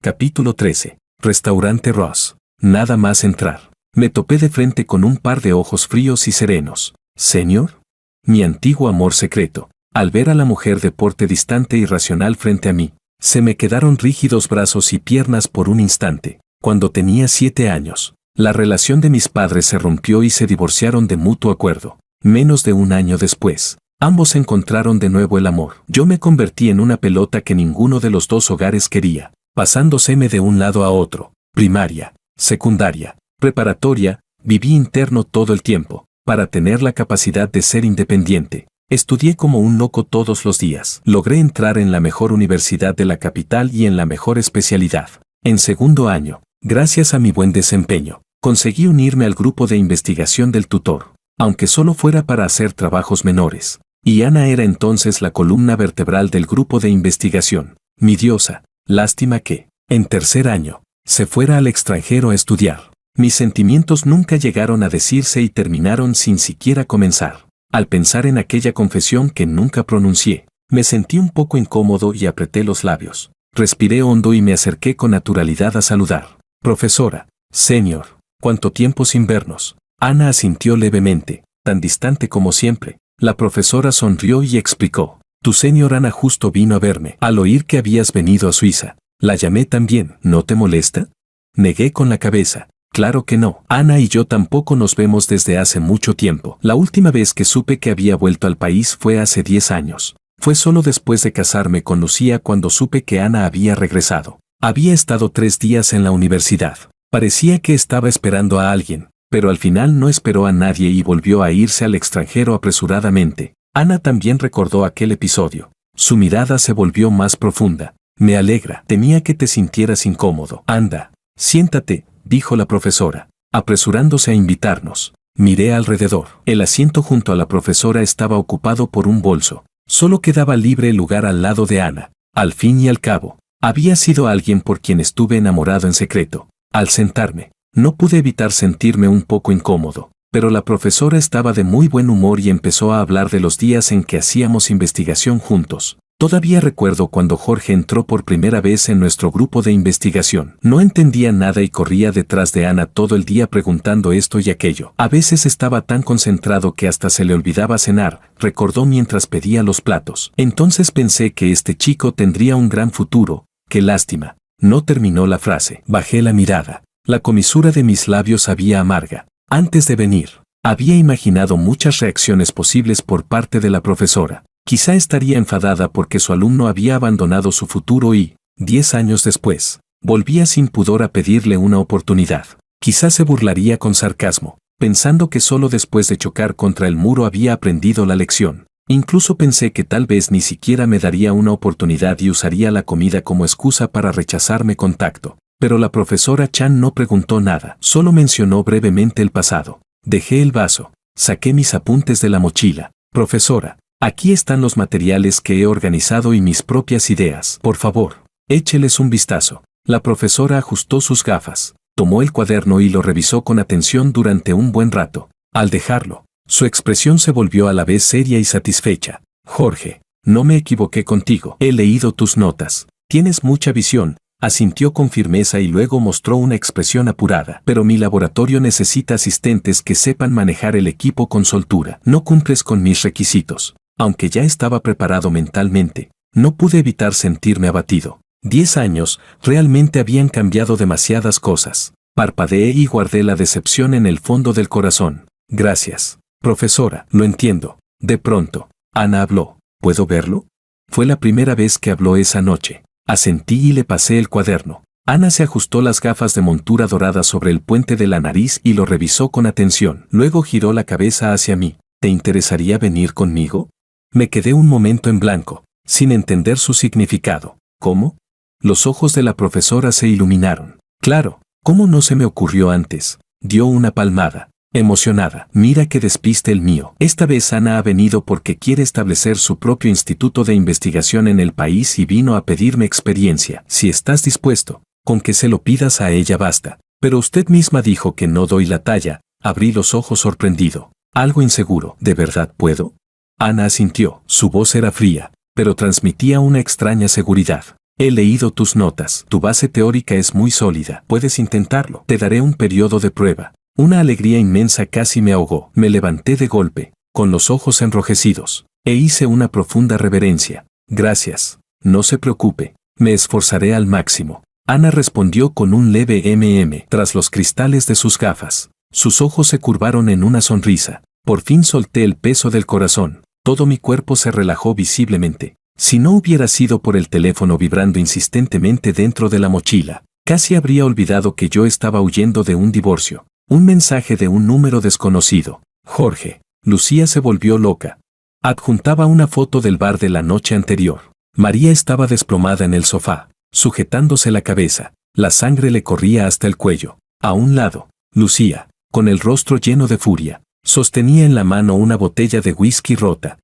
Capítulo 13. Restaurante Ross. Nada más entrar. Me topé de frente con un par de ojos fríos y serenos. ¿Señor? Mi antiguo amor secreto. Al ver a la mujer de porte distante y racional frente a mí, se me quedaron rígidos brazos y piernas por un instante. Cuando tenía 7 años, la relación de mis padres se rompió y se divorciaron de mutuo acuerdo. Menos de un año después, ambos encontraron de nuevo el amor. Yo me convertí en una pelota que ninguno de los dos hogares quería, pasándoseme de un lado a otro. Primaria, secundaria, preparatoria, viví interno todo el tiempo, para tener la capacidad de ser independiente. Estudié como un loco todos los días. Logré entrar en la mejor universidad de la capital y en la mejor especialidad. En segundo año, gracias a mi buen desempeño, conseguí unirme al grupo de investigación del tutor, aunque solo fuera para hacer trabajos menores. Y Ana era entonces la columna vertebral del grupo de investigación. Mi diosa, lástima que, en tercer año, se fuera al extranjero a estudiar. Mis sentimientos nunca llegaron a decirse y terminaron sin siquiera comenzar. Al pensar en aquella confesión que nunca pronuncié, me sentí un poco incómodo y apreté los labios. Respiré hondo y me acerqué con naturalidad a saludar. Profesora, señor, ¿cuánto tiempo sin vernos? Ana asintió levemente, tan distante como siempre. La profesora sonrió y explicó. Tu señor Ana justo vino a verme. Al oír que habías venido a Suiza, La llamé también. ¿No te molesta? Negué con la cabeza. Claro que no. Ana y yo tampoco nos vemos desde hace mucho tiempo. La última vez que supe que había vuelto al país fue hace 10 años. Fue solo después de casarme con Lucía cuando supe que Ana había regresado. Había estado 3 días en la universidad. Parecía que estaba esperando a alguien, pero al final no esperó a nadie y volvió a irse al extranjero apresuradamente. Ana también recordó aquel episodio. Su mirada se volvió más profunda. Me alegra. Temía que te sintieras incómodo. Anda, siéntate, dijo la profesora, apresurándose a invitarnos. Miré alrededor. El asiento junto a la profesora estaba ocupado por un bolso. Solo quedaba libre el lugar al lado de Ana. Al fin y al cabo, había sido alguien por quien estuve enamorado en secreto. Al sentarme, no pude evitar sentirme un poco incómodo, pero la profesora estaba de muy buen humor y empezó a hablar de los días en que hacíamos investigación juntos. Todavía recuerdo cuando Jorge entró por primera vez en nuestro grupo de investigación. No entendía nada y corría detrás de Ana todo el día preguntando esto y aquello. A veces estaba tan concentrado que hasta se le olvidaba cenar, recordó mientras pedía los platos. Entonces pensé que este chico tendría un gran futuro. ¡Qué lástima! No terminó la frase. Bajé la mirada. La comisura de mis labios sabía amarga. Antes de venir, había imaginado muchas reacciones posibles por parte de la profesora. Quizá estaría enfadada porque su alumno había abandonado su futuro y, 10 años después, volvía sin pudor a pedirle una oportunidad. Quizá se burlaría con sarcasmo, pensando que solo después de chocar contra el muro había aprendido la lección. Incluso pensé que tal vez ni siquiera me daría una oportunidad y usaría la comida como excusa para rechazarme con tacto. Pero la profesora Chan no preguntó nada, solo mencionó brevemente el pasado. Dejé el vaso, saqué mis apuntes de la mochila. Profesora, aquí están los materiales que he organizado y mis propias ideas. Por favor, écheles un vistazo. La profesora ajustó sus gafas, tomó el cuaderno y lo revisó con atención durante un buen rato. Al dejarlo, su expresión se volvió a la vez seria y satisfecha. Jorge, no me equivoqué contigo. He leído tus notas. Tienes mucha visión. Asintió con firmeza y luego mostró una expresión apurada. Pero mi laboratorio necesita asistentes que sepan manejar el equipo con soltura. No cumples con mis requisitos. Aunque ya estaba preparado mentalmente, no pude evitar sentirme abatido. 10 años realmente habían cambiado demasiadas cosas. Parpadeé y guardé la decepción en el fondo del corazón. Gracias, profesora, lo entiendo. De pronto, Ana habló. ¿Puedo verlo? Fue la primera vez que habló esa noche. Asentí y le pasé el cuaderno. Ana se ajustó las gafas de montura dorada sobre el puente de la nariz y lo revisó con atención. Luego giró la cabeza hacia mí. ¿Te interesaría venir conmigo? Me quedé un momento en blanco, sin entender su significado. ¿Cómo? Los ojos de la profesora se iluminaron. Claro, ¿cómo no se me ocurrió antes? Dio una palmada. Emocionada. Mira qué despiste el mío. Esta vez Ana ha venido porque quiere establecer su propio instituto de investigación en el país y vino a pedirme experiencia. Si estás dispuesto, con que se lo pidas a ella basta. Pero usted misma dijo que no doy la talla. Abrí los ojos sorprendido. Algo inseguro. ¿De verdad puedo? Ana asintió. Su voz era fría, pero transmitía una extraña seguridad. He leído tus notas. Tu base teórica es muy sólida. Puedes intentarlo. Te daré un periodo de prueba. Una alegría inmensa casi me ahogó. Me levanté de golpe, con los ojos enrojecidos, e hice una profunda reverencia. Gracias. No se preocupe. Me esforzaré al máximo. Ana respondió con un leve tras los cristales de sus gafas. Sus ojos se curvaron en una sonrisa. Por fin solté el peso del corazón. Todo mi cuerpo se relajó visiblemente. Si no hubiera sido por el teléfono vibrando insistentemente dentro de la mochila, casi habría olvidado que yo estaba huyendo de un divorcio. Un mensaje de un número desconocido. Jorge. Lucía se volvió loca. Adjuntaba una foto del bar de la noche anterior. María estaba desplomada en el sofá, sujetándose la cabeza. La sangre le corría hasta el cuello. A un lado, Lucía, con el rostro lleno de furia, sostenía en la mano una botella de whisky rota.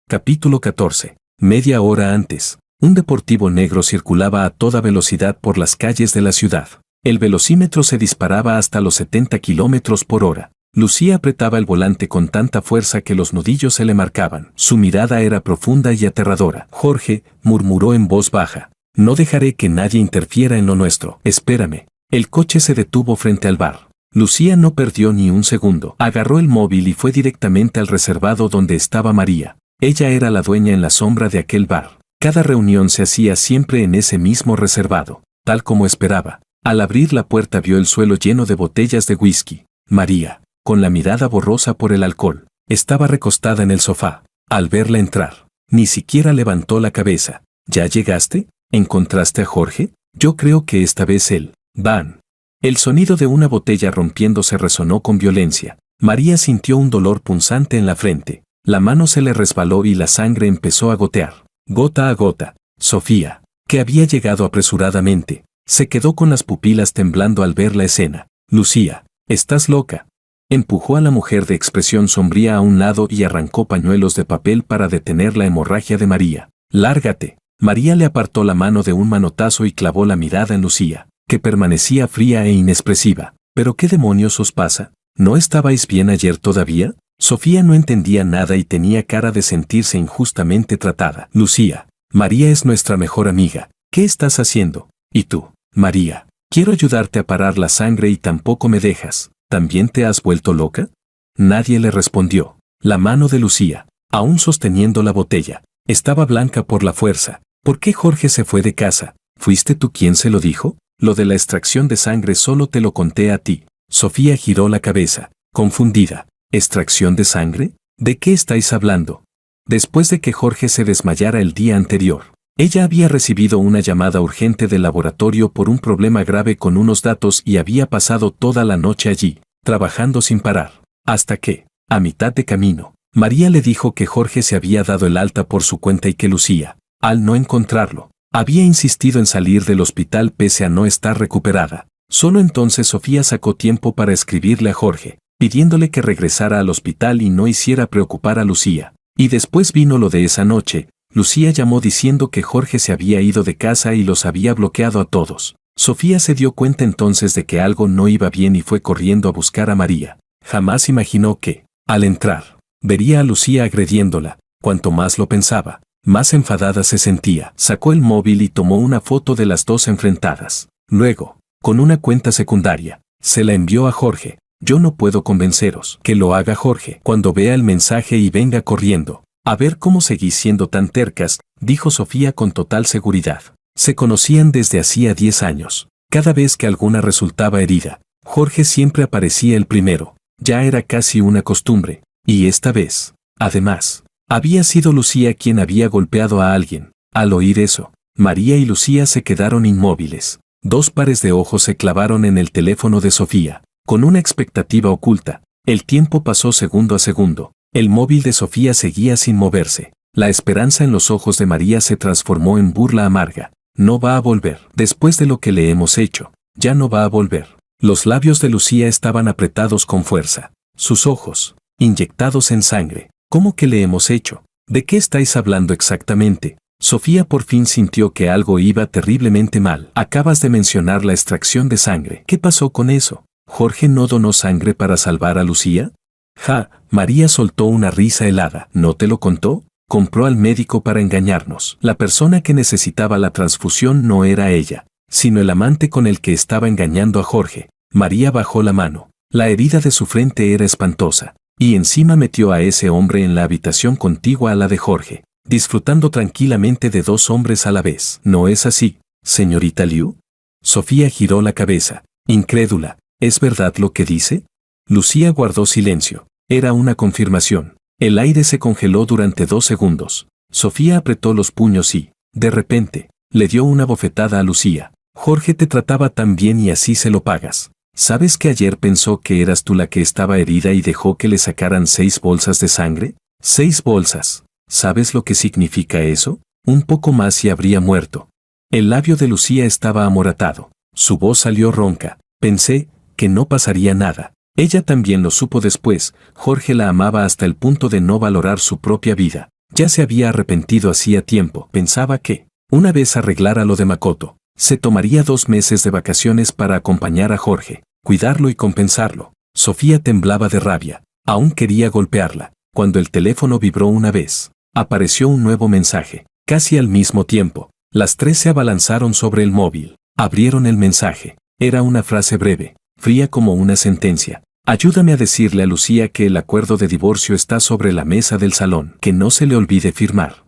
Capítulo 14. Media hora antes, un deportivo negro circulaba a toda velocidad por las calles de la ciudad. El velocímetro se disparaba hasta los 70 kilómetros por hora. Lucía apretaba el volante con tanta fuerza que los nudillos se le marcaban. Su mirada era profunda y aterradora. Jorge, murmuró en voz baja. No dejaré que nadie interfiera en lo nuestro. Espérame. El coche se detuvo frente al bar. Lucía no perdió ni un segundo. Agarró el móvil y fue directamente al reservado donde estaba María. Ella era la dueña en la sombra de aquel bar. Cada reunión se hacía siempre en ese mismo reservado, tal como esperaba. Al abrir la puerta vio el suelo lleno de botellas de whisky. María, con la mirada borrosa por el alcohol, estaba recostada en el sofá. Al verla entrar, ni siquiera levantó la cabeza. ¿Ya llegaste? ¿Encontraste a Jorge? Yo creo que esta vez él. Van. El sonido de una botella rompiéndose resonó con violencia. María sintió un dolor punzante en la frente. La mano se le resbaló y la sangre empezó a gotear, gota a gota. Sofía, que había llegado apresuradamente, se quedó con las pupilas temblando al ver la escena. Lucía, ¿estás loca? Empujó a la mujer de expresión sombría a un lado y arrancó pañuelos de papel para detener la hemorragia de María. ¡Lárgate! María le apartó la mano de un manotazo y clavó la mirada en Lucía, que permanecía fría e inexpresiva. ¿Pero qué demonios os pasa? ¿No estabais bien ayer todavía? Sofía no entendía nada y tenía cara de sentirse injustamente tratada. Lucía, María es nuestra mejor amiga. ¿Qué estás haciendo? ¿Y tú, María? Quiero ayudarte a parar la sangre y tampoco me dejas. ¿También te has vuelto loca? Nadie le respondió. La mano de Lucía, aún sosteniendo la botella, estaba blanca por la fuerza. ¿Por qué Jorge se fue de casa? ¿Fuiste tú quien se lo dijo? Lo de la extracción de sangre solo te lo conté a ti. Sofía giró la cabeza, confundida. ¿Extracción de sangre? ¿De qué estáis hablando? Después de que Jorge se desmayara el día anterior, ella había recibido una llamada urgente del laboratorio por un problema grave con unos datos y había pasado toda la noche allí, trabajando sin parar, hasta que, a mitad de camino, María le dijo que Jorge se había dado el alta por su cuenta y que Lucía, al no encontrarlo, había insistido en salir del hospital pese a no estar recuperada. Solo entonces Sofía sacó tiempo para escribirle a Jorge, pidiéndole que regresara al hospital y no hiciera preocupar a Lucía. Y después vino lo de esa noche. Lucía llamó diciendo que Jorge se había ido de casa y los había bloqueado a todos. Sofía se dio cuenta entonces de que algo no iba bien y fue corriendo a buscar a María. Jamás imaginó que, al entrar, vería a Lucía agrediéndola. Cuanto más lo pensaba, más enfadada se sentía. Sacó el móvil y tomó una foto de las dos enfrentadas. Luego, con una cuenta secundaria, se la envió a Jorge. Yo no puedo convenceros. Que lo haga Jorge cuando vea el mensaje y venga corriendo. A ver cómo seguís siendo tan tercas, dijo Sofía con total seguridad. Se conocían desde hacía 10 años. Cada vez que alguna resultaba herida, Jorge siempre aparecía el primero. Ya era casi una costumbre. Y esta vez, además, había sido Lucía quien había golpeado a alguien. Al oír eso, María y Lucía se quedaron inmóviles. Dos pares de ojos se clavaron en el teléfono de Sofía, con una expectativa oculta. El tiempo pasó segundo a segundo. El móvil de Sofía seguía sin moverse. La esperanza en los ojos de María se transformó en burla amarga. No va a volver. Después de lo que le hemos hecho, ya no va a volver. Los labios de Lucía estaban apretados con fuerza. Sus ojos, inyectados en sangre. ¿Cómo que le hemos hecho? ¿De qué estáis hablando exactamente? Sofía por fin sintió que algo iba terriblemente mal. Acabas de mencionar la extracción de sangre. ¿Qué pasó con eso? ¿Jorge no donó sangre para salvar a Lucía? Ja, María soltó una risa helada. ¿No te lo contó? Compró al médico para engañarnos. La persona que necesitaba la transfusión no era ella, sino el amante con el que estaba engañando a Jorge. María bajó la mano. La herida de su frente era espantosa. Y encima metió a ese hombre en la habitación contigua a la de Jorge, disfrutando tranquilamente de dos hombres a la vez. ¿No es así, señorita Liu? Sofía giró la cabeza, incrédula. ¿Es verdad lo que dice? Lucía guardó silencio. Era una confirmación. El aire se congeló durante 2 segundos. Sofía apretó los puños y, de repente, le dio una bofetada a Lucía. Jorge te trataba tan bien y así se lo pagas. ¿Sabes que ayer pensó que eras tú la que estaba herida y dejó que le sacaran 6 bolsas de sangre? 6 bolsas. ¿Sabes lo que significa eso? Un poco más y habría muerto. El labio de Lucía estaba amoratado. Su voz salió ronca. Pensé que no pasaría nada. Ella también lo supo después. Jorge la amaba hasta el punto de no valorar su propia vida. Ya se había arrepentido hacía tiempo. Pensaba que, una vez arreglara lo de Makoto, se tomaría 2 meses de vacaciones para acompañar a Jorge, cuidarlo y compensarlo. Sofía temblaba de rabia. Aún quería golpearla, cuando el teléfono vibró una vez. Apareció un nuevo mensaje. Casi al mismo tiempo, las 3 se abalanzaron sobre el móvil. Abrieron el mensaje. Era una frase breve, fría como una sentencia. Ayúdame a decirle a Lucía que el acuerdo de divorcio está sobre la mesa del salón, que no se le olvide firmar.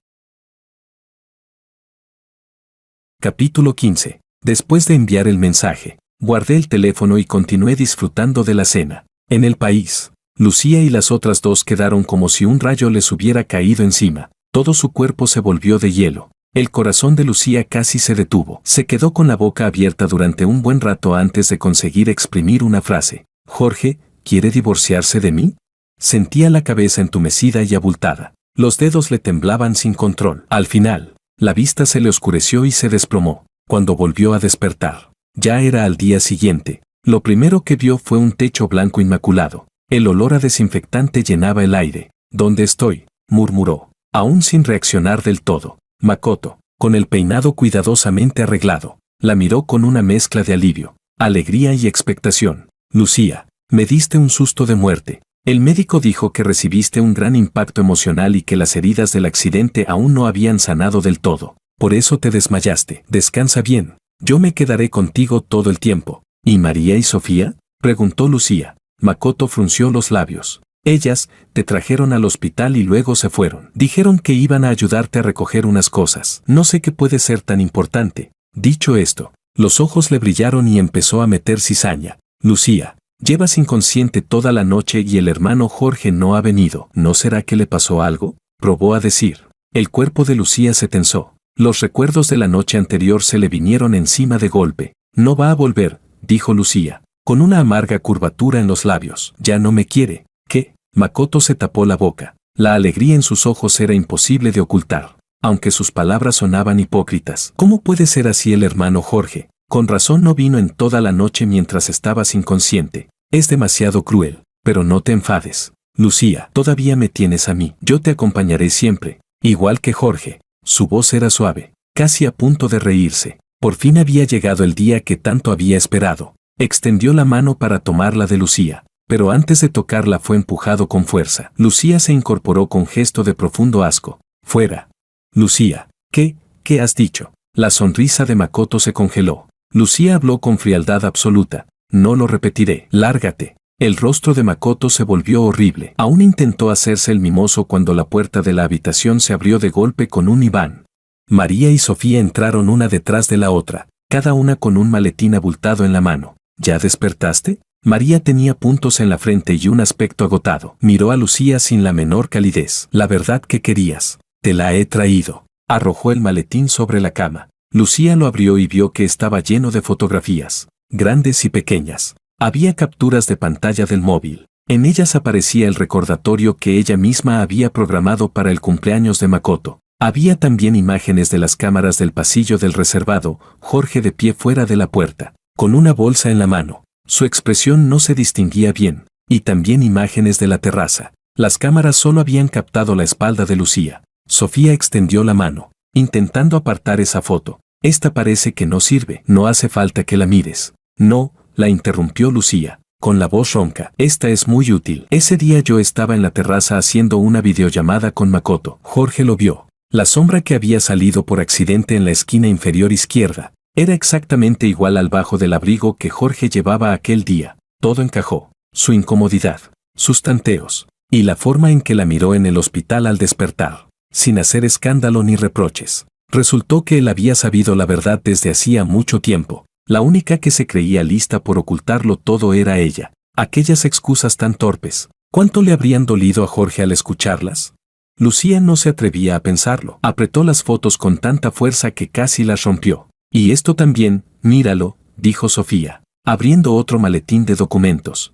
Capítulo 15. Después de enviar el mensaje, guardé el teléfono y continué disfrutando de la cena. En el país, Lucía y las otras dos quedaron como si un rayo les hubiera caído encima. Todo su cuerpo se volvió de hielo. El corazón de Lucía casi se detuvo. Se quedó con la boca abierta durante un buen rato antes de conseguir exprimir una frase. «Jorge, ¿quiere divorciarse de mí?». Sentía la cabeza entumecida y abultada. Los dedos le temblaban sin control. Al final, la vista se le oscureció y se desplomó. Cuando volvió a despertar, ya era al día siguiente. Lo primero que vio fue un techo blanco inmaculado. El olor a desinfectante llenaba el aire. «¿Dónde estoy?», murmuró, aún sin reaccionar del todo. Makoto, con el peinado cuidadosamente arreglado, la miró con una mezcla de alivio, alegría y expectación. «Lucía, me diste un susto de muerte. El médico dijo que recibiste un gran impacto emocional y que las heridas del accidente aún no habían sanado del todo. Por eso te desmayaste. Descansa bien. Yo me quedaré contigo todo el tiempo». «¿Y María y Sofía?», preguntó Lucía. Makoto frunció los labios. «Ellas te trajeron al hospital y luego se fueron. Dijeron que iban a ayudarte a recoger unas cosas. No sé qué puede ser tan importante». Dicho esto, los ojos le brillaron y empezó a meter cizaña. «Lucía, llevas inconsciente toda la noche y el hermano Jorge no ha venido. ¿No será que le pasó algo?», probó a decir. El cuerpo de Lucía se tensó. Los recuerdos de la noche anterior se le vinieron encima de golpe. «No va a volver», dijo Lucía, con una amarga curvatura en los labios. «Ya no me quiere». «¿Qué?». Makoto se tapó la boca. La alegría en sus ojos era imposible de ocultar, aunque sus palabras sonaban hipócritas. «¿Cómo puede ser así el hermano Jorge? Con razón no vino en toda la noche mientras estabas inconsciente. Es demasiado cruel, pero no te enfades. Lucía, todavía me tienes a mí. Yo te acompañaré siempre, igual que Jorge». Su voz era suave, casi a punto de reírse. Por fin había llegado el día que tanto había esperado. Extendió la mano para tomarla de Lucía, pero antes de tocarla fue empujado con fuerza. Lucía se incorporó con gesto de profundo asco. «Fuera». «Lucía, ¿qué has dicho?». La sonrisa de Makoto se congeló. Lucía habló con frialdad absoluta. «No lo repetiré. Lárgate». El rostro de Makoto se volvió horrible. Aún intentó hacerse el mimoso cuando la puerta de la habitación se abrió de golpe con un Iván. María y Sofía entraron una detrás de la otra, cada una con un maletín abultado en la mano. «¿Ya despertaste?». María tenía puntos en la frente y un aspecto agotado. Miró a Lucía sin la menor calidez. «La verdad que querías. Te la he traído». Arrojó el maletín sobre la cama. Lucía lo abrió y vio que estaba lleno de fotografías, grandes y pequeñas. Había capturas de pantalla del móvil. En ellas aparecía el recordatorio que ella misma había programado para el cumpleaños de Makoto. Había también imágenes de las cámaras del pasillo del reservado, Jorge de pie fuera de la puerta, con una bolsa en la mano. Su expresión no se distinguía bien, y también imágenes de la terraza. Las cámaras solo habían captado la espalda de Lucía. Sofía extendió la mano, intentando apartar esa foto. «Esta parece que no sirve. No hace falta que la mires». «No», la interrumpió Lucía, con la voz ronca. «Esta es muy útil. Ese día yo estaba en la terraza haciendo una videollamada con Makoto. Jorge lo vio. La sombra que había salido por accidente en la esquina inferior izquierda era exactamente igual al bajo del abrigo que Jorge llevaba aquel día. Todo encajó. Su incomodidad, sus tanteos, y la forma en que la miró en el hospital al despertar, sin hacer escándalo ni reproches. Resultó que él había sabido la verdad desde hacía mucho tiempo. La única que se creía lista por ocultarlo todo era ella. Aquellas excusas tan torpes. ¿Cuánto le habrían dolido a Jorge al escucharlas? Lucía no se atrevía a pensarlo. Apretó las fotos con tanta fuerza que casi las rompió. «Y esto también, míralo», dijo Sofía, abriendo otro maletín de documentos.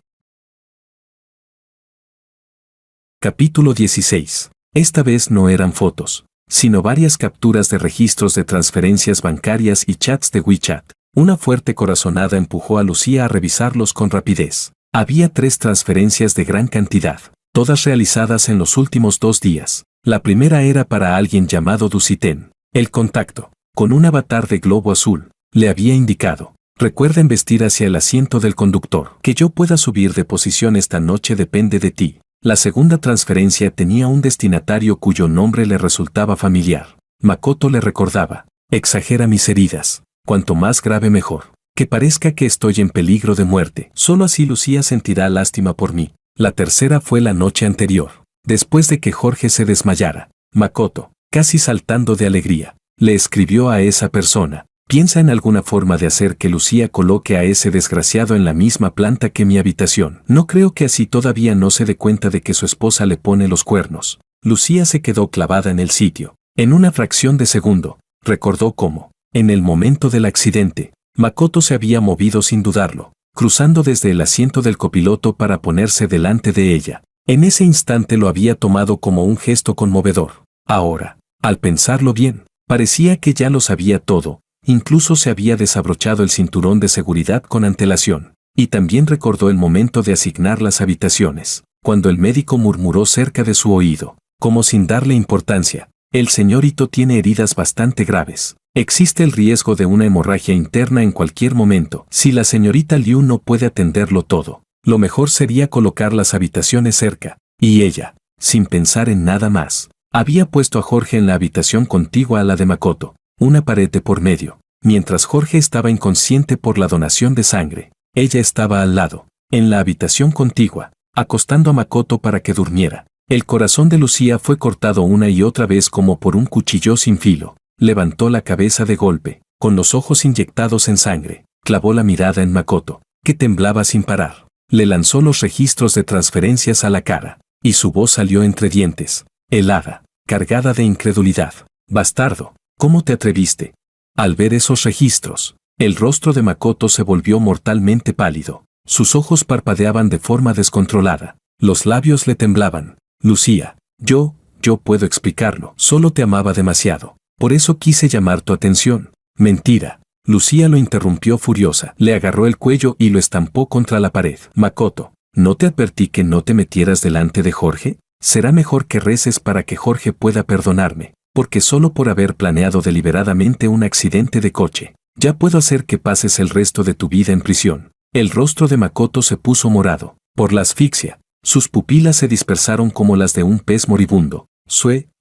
Capítulo 16. Esta vez no eran fotos, sino varias capturas de registros de transferencias bancarias y chats de WeChat. Una fuerte corazonada empujó a Lucía a revisarlos con rapidez. Había 3 transferencias de gran cantidad, todas realizadas en los últimos 2 días. La primera era para alguien llamado Dusiten. El contacto, con un avatar de globo azul, le había indicado: «Recuerda vestir hacia el asiento del conductor. Que yo pueda subir de posición esta noche depende de ti». La segunda transferencia tenía un destinatario cuyo nombre le resultaba familiar. Makoto le recordaba: «Exagera mis heridas. Cuanto más grave mejor. Que parezca que estoy en peligro de muerte. Solo así Lucía sentirá lástima por mí». La tercera fue la noche anterior. Después de que Jorge se desmayara, Makoto, casi saltando de alegría, le escribió a esa persona: Piensa en alguna forma de hacer que Lucía coloque a ese desgraciado en la misma planta que mi habitación. No creo que así todavía no se dé cuenta de que su esposa le pone los cuernos. Lucía se quedó clavada en el sitio. En una fracción de segundo, recordó cómo, en el momento del accidente, Makoto se había movido sin dudarlo, cruzando desde el asiento del copiloto para ponerse delante de ella. En ese instante lo había tomado como un gesto conmovedor. Ahora, al pensarlo bien, parecía que ya lo sabía todo. Incluso se había desabrochado el cinturón de seguridad con antelación, y también recordó el momento de asignar las habitaciones, cuando el médico murmuró cerca de su oído, como sin darle importancia: el señorito tiene heridas bastante graves. Existe el riesgo de una hemorragia interna en cualquier momento. Si la señorita Liu no puede atenderlo todo, lo mejor sería colocar las habitaciones cerca. Y ella, sin pensar en nada más, había puesto a Jorge en la habitación contigua a la de Makoto, una pared de por medio. Mientras Jorge estaba inconsciente por la donación de sangre, ella estaba al lado, en la habitación contigua, acostando a Makoto para que durmiera. El corazón de Lucía fue cortado una y otra vez como por un cuchillo sin filo. Levantó la cabeza de golpe, con los ojos inyectados en sangre, clavó la mirada en Makoto, que temblaba sin parar. Le lanzó los registros de transferencias a la cara, y su voz salió entre dientes, helada, cargada de incredulidad. «Bastardo, ¿cómo te atreviste?» Al ver esos registros, el rostro de Makoto se volvió mortalmente pálido. Sus ojos parpadeaban de forma descontrolada. Los labios le temblaban. «Lucía, yo puedo explicarlo. Solo te amaba demasiado. Por eso quise llamar tu atención». «Mentira». Lucía lo interrumpió furiosa. Le agarró el cuello y lo estampó contra la pared. «Makoto, ¿no te advertí que no te metieras delante de Jorge? Será mejor que reces para que Jorge pueda perdonarme, porque solo por haber planeado deliberadamente un accidente de coche, ya puedo hacer que pases el resto de tu vida en prisión». El rostro de Makoto se puso morado. Por la asfixia, sus pupilas se dispersaron como las de un pez moribundo.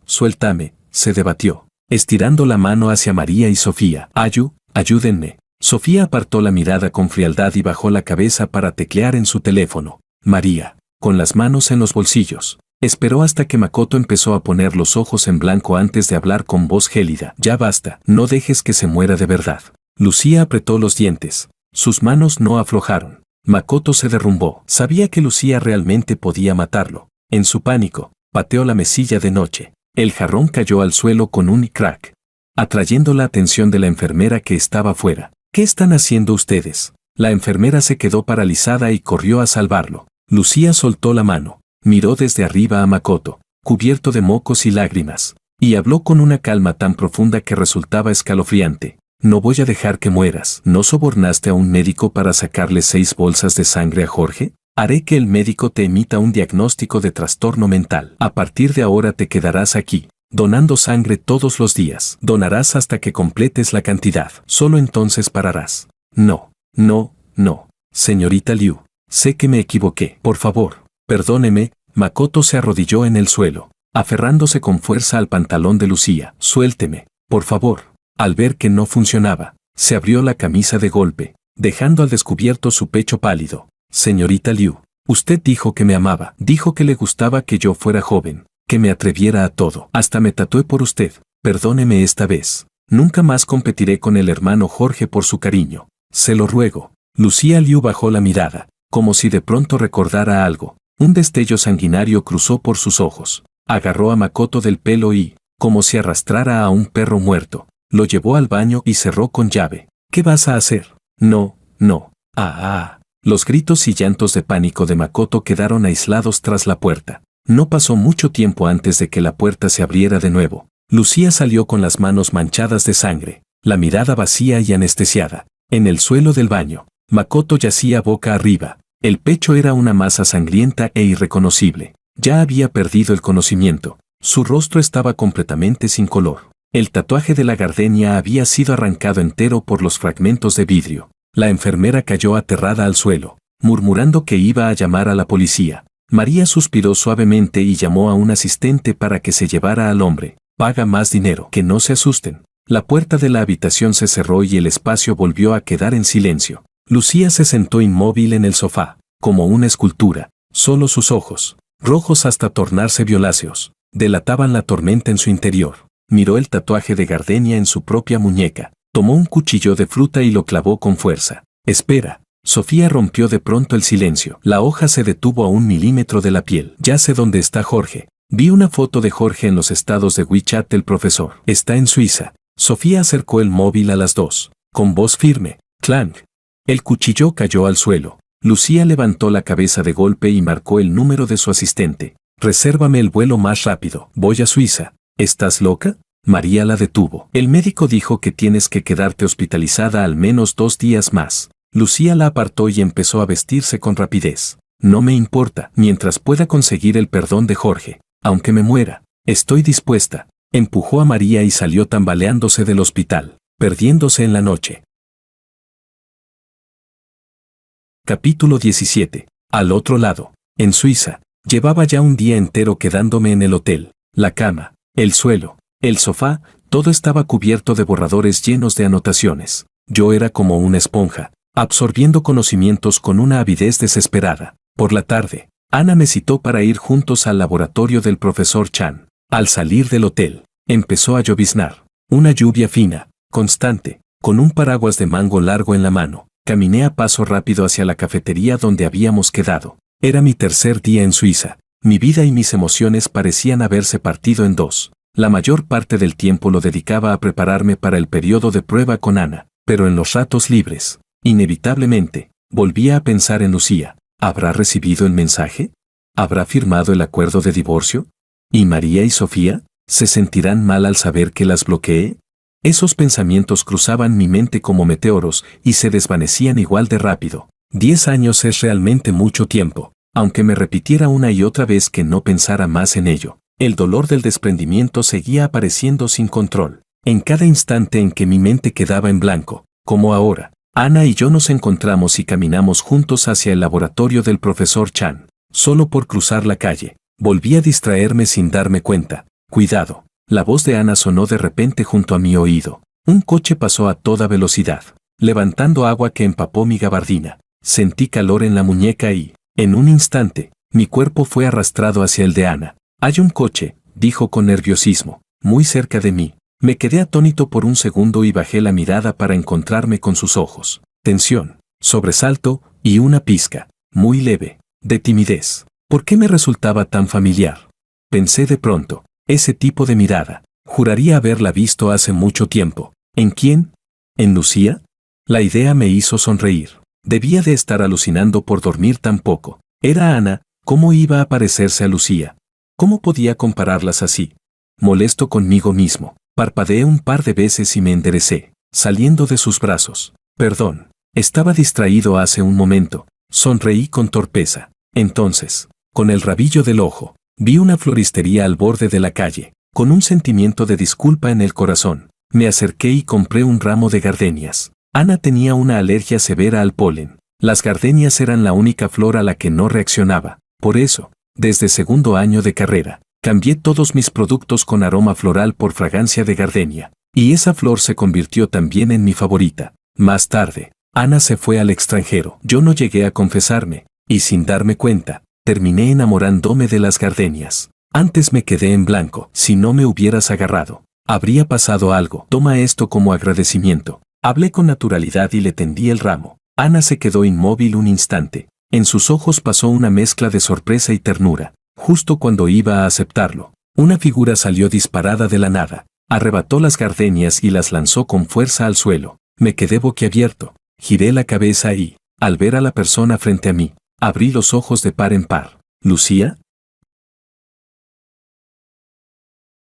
Suéltame, se debatió, estirando la mano hacia María y Sofía. Ayúdenme. Sofía apartó la mirada con frialdad y bajó la cabeza para teclear en su teléfono. María, con las manos en los bolsillos, esperó hasta que Makoto empezó a poner los ojos en blanco antes de hablar con voz gélida. «Ya basta, no dejes que se muera de verdad». Lucía apretó los dientes. Sus manos no aflojaron. Makoto se derrumbó. Sabía que Lucía realmente podía matarlo. En su pánico, pateó la mesilla de noche. El jarrón cayó al suelo con un crack, atrayendo la atención de la enfermera que estaba fuera. «¿Qué están haciendo ustedes?» La enfermera se quedó paralizada y corrió a salvarlo. Lucía soltó la mano, miró desde arriba a Makoto, cubierto de mocos y lágrimas, y habló con una calma tan profunda que resultaba escalofriante. «No voy a dejar que mueras. ¿No sobornaste a un médico para sacarle 6 bolsas de sangre a Jorge? Haré que el médico te emita un diagnóstico de trastorno mental. A partir de ahora te quedarás aquí, donando sangre todos los días. Donarás hasta que completes la cantidad. Solo entonces pararás». «No, señorita Liu. Sé que me equivoqué. Por favor, perdóneme». Makoto se arrodilló en el suelo, aferrándose con fuerza al pantalón de Lucía. «Suélteme, por favor». Al ver que no funcionaba, se abrió la camisa de golpe, dejando al descubierto su pecho pálido. «Señorita Liu, usted dijo que me amaba, dijo que le gustaba que yo fuera joven, que me atreviera a todo. Hasta me tatué por usted. Perdóneme esta vez. Nunca más competiré con el hermano Jorge por su cariño. Se lo ruego». Lucía Liu bajó la mirada, como si de pronto recordara algo. Un destello sanguinario cruzó por sus ojos. Agarró a Makoto del pelo y, como si arrastrara a un perro muerto, lo llevó al baño y cerró con llave. «¿Qué vas a hacer?» No. Los gritos y llantos de pánico de Makoto quedaron aislados tras la puerta. No pasó mucho tiempo antes de que la puerta se abriera de nuevo. Lucía salió con las manos manchadas de sangre, la mirada vacía y anestesiada. En el suelo del baño, Makoto yacía boca arriba. El pecho era una masa sangrienta e irreconocible. Ya había perdido el conocimiento. Su rostro estaba completamente sin color. El tatuaje de la gardenia había sido arrancado entero por los fragmentos de vidrio. La enfermera cayó aterrada al suelo, murmurando que iba a llamar a la policía. María suspiró suavemente y llamó a un asistente para que se llevara al hombre. «Paga más dinero, que no se asusten». La puerta de la habitación se cerró y el espacio volvió a quedar en silencio. Lucía se sentó inmóvil en el sofá, como una escultura. Solo sus ojos, rojos hasta tornarse violáceos, delataban la tormenta en su interior. Miró el tatuaje de gardenia en su propia muñeca. Tomó un cuchillo de fruta y lo clavó con fuerza. Espera. Sofía rompió de pronto el silencio. La hoja se detuvo a 1 milímetro de la piel. Ya sé dónde está Jorge. Vi una foto de Jorge en los estados de WeChat del profesor. Está en Suiza. Sofía acercó el móvil a las dos. Con voz firme. Clank. El cuchillo cayó al suelo. Lucía levantó la cabeza de golpe y marcó el número de su asistente. Resérvame el vuelo más rápido. Voy a Suiza. ¿Estás loca? María la detuvo. El médico dijo que tienes que quedarte hospitalizada al menos 2 días más. Lucía la apartó y empezó a vestirse con rapidez. No me importa, mientras pueda conseguir el perdón de Jorge. Aunque me muera, estoy dispuesta. Empujó a María y salió tambaleándose del hospital, perdiéndose en la noche. Capítulo 17. Al otro lado, en Suiza, llevaba ya un día entero quedándome en el hotel. La cama, el suelo, el sofá, todo estaba cubierto de borradores llenos de anotaciones. Yo era como una esponja, absorbiendo conocimientos con una avidez desesperada. Por la tarde, Ana me citó para ir juntos al laboratorio del profesor Chan. Al salir del hotel, empezó a lloviznar. Una lluvia fina, constante, con un paraguas de mango largo en la mano. Caminé a paso rápido hacia la cafetería donde habíamos quedado. Era mi tercer día en Suiza. Mi vida y mis emociones parecían haberse partido en dos. La mayor parte del tiempo lo dedicaba a prepararme para el periodo de prueba con Ana, pero en los ratos libres, inevitablemente, volvía a pensar en Lucía. ¿Habrá recibido el mensaje? ¿Habrá firmado el acuerdo de divorcio? ¿Y María y Sofía? ¿Se sentirán mal al saber que las bloqueé? Esos pensamientos cruzaban mi mente como meteoros y se desvanecían igual de rápido. 10 años es realmente mucho tiempo, aunque me repitiera una y otra vez que no pensara más en ello. El dolor del desprendimiento seguía apareciendo sin control. En cada instante en que mi mente quedaba en blanco, como ahora, Ana y yo nos encontramos y caminamos juntos hacia el laboratorio del profesor Chan. Solo por cruzar la calle, volví a distraerme sin darme cuenta. Cuidado. La voz de Ana sonó de repente junto a mi oído. Un coche pasó a toda velocidad, levantando agua que empapó mi gabardina. Sentí calor en la muñeca y, en un instante, mi cuerpo fue arrastrado hacia el de Ana. Hay un coche, dijo con nerviosismo, muy cerca de mí. Me quedé atónito por un segundo y bajé la mirada para encontrarme con sus ojos. Tensión, sobresalto y una pizca, muy leve, de timidez. ¿Por qué me resultaba tan familiar? Pensé de pronto. Ese tipo de mirada, juraría haberla visto hace mucho tiempo. ¿En quién? ¿En Lucía? La idea me hizo sonreír. Debía de estar alucinando por dormir tan poco. Era Ana, ¿cómo iba a parecerse a Lucía? ¿Cómo podía compararlas así? Molesto conmigo mismo, parpadeé un par de veces y me enderecé, saliendo de sus brazos. Perdón, estaba distraído hace un momento. Sonreí con torpeza. Entonces, con el rabillo del ojo, vi una floristería al borde de la calle. Con un sentimiento de disculpa en el corazón, me acerqué y compré un ramo de gardenias. Ana tenía una alergia severa al polen. Las gardenias eran la única flor a la que no reaccionaba. Por eso, desde segundo año de carrera, cambié todos mis productos con aroma floral por fragancia de gardenia. Y esa flor se convirtió también en mi favorita. Más tarde, Ana se fue al extranjero. Yo no llegué a confesarme, y sin darme cuenta, terminé enamorándome de las gardenias. Antes me quedé en blanco. Si no me hubieras agarrado, habría pasado algo. Toma esto como agradecimiento. Hablé con naturalidad y le tendí el ramo. Ana se quedó inmóvil un instante. En sus ojos pasó una mezcla de sorpresa y ternura. Justo cuando iba a aceptarlo, una figura salió disparada de la nada. Arrebató las gardenias y las lanzó con fuerza al suelo. Me quedé boquiabierto. Giré la cabeza y, al ver a la persona frente a mí, abrí los ojos de par en par. ¿Lucía?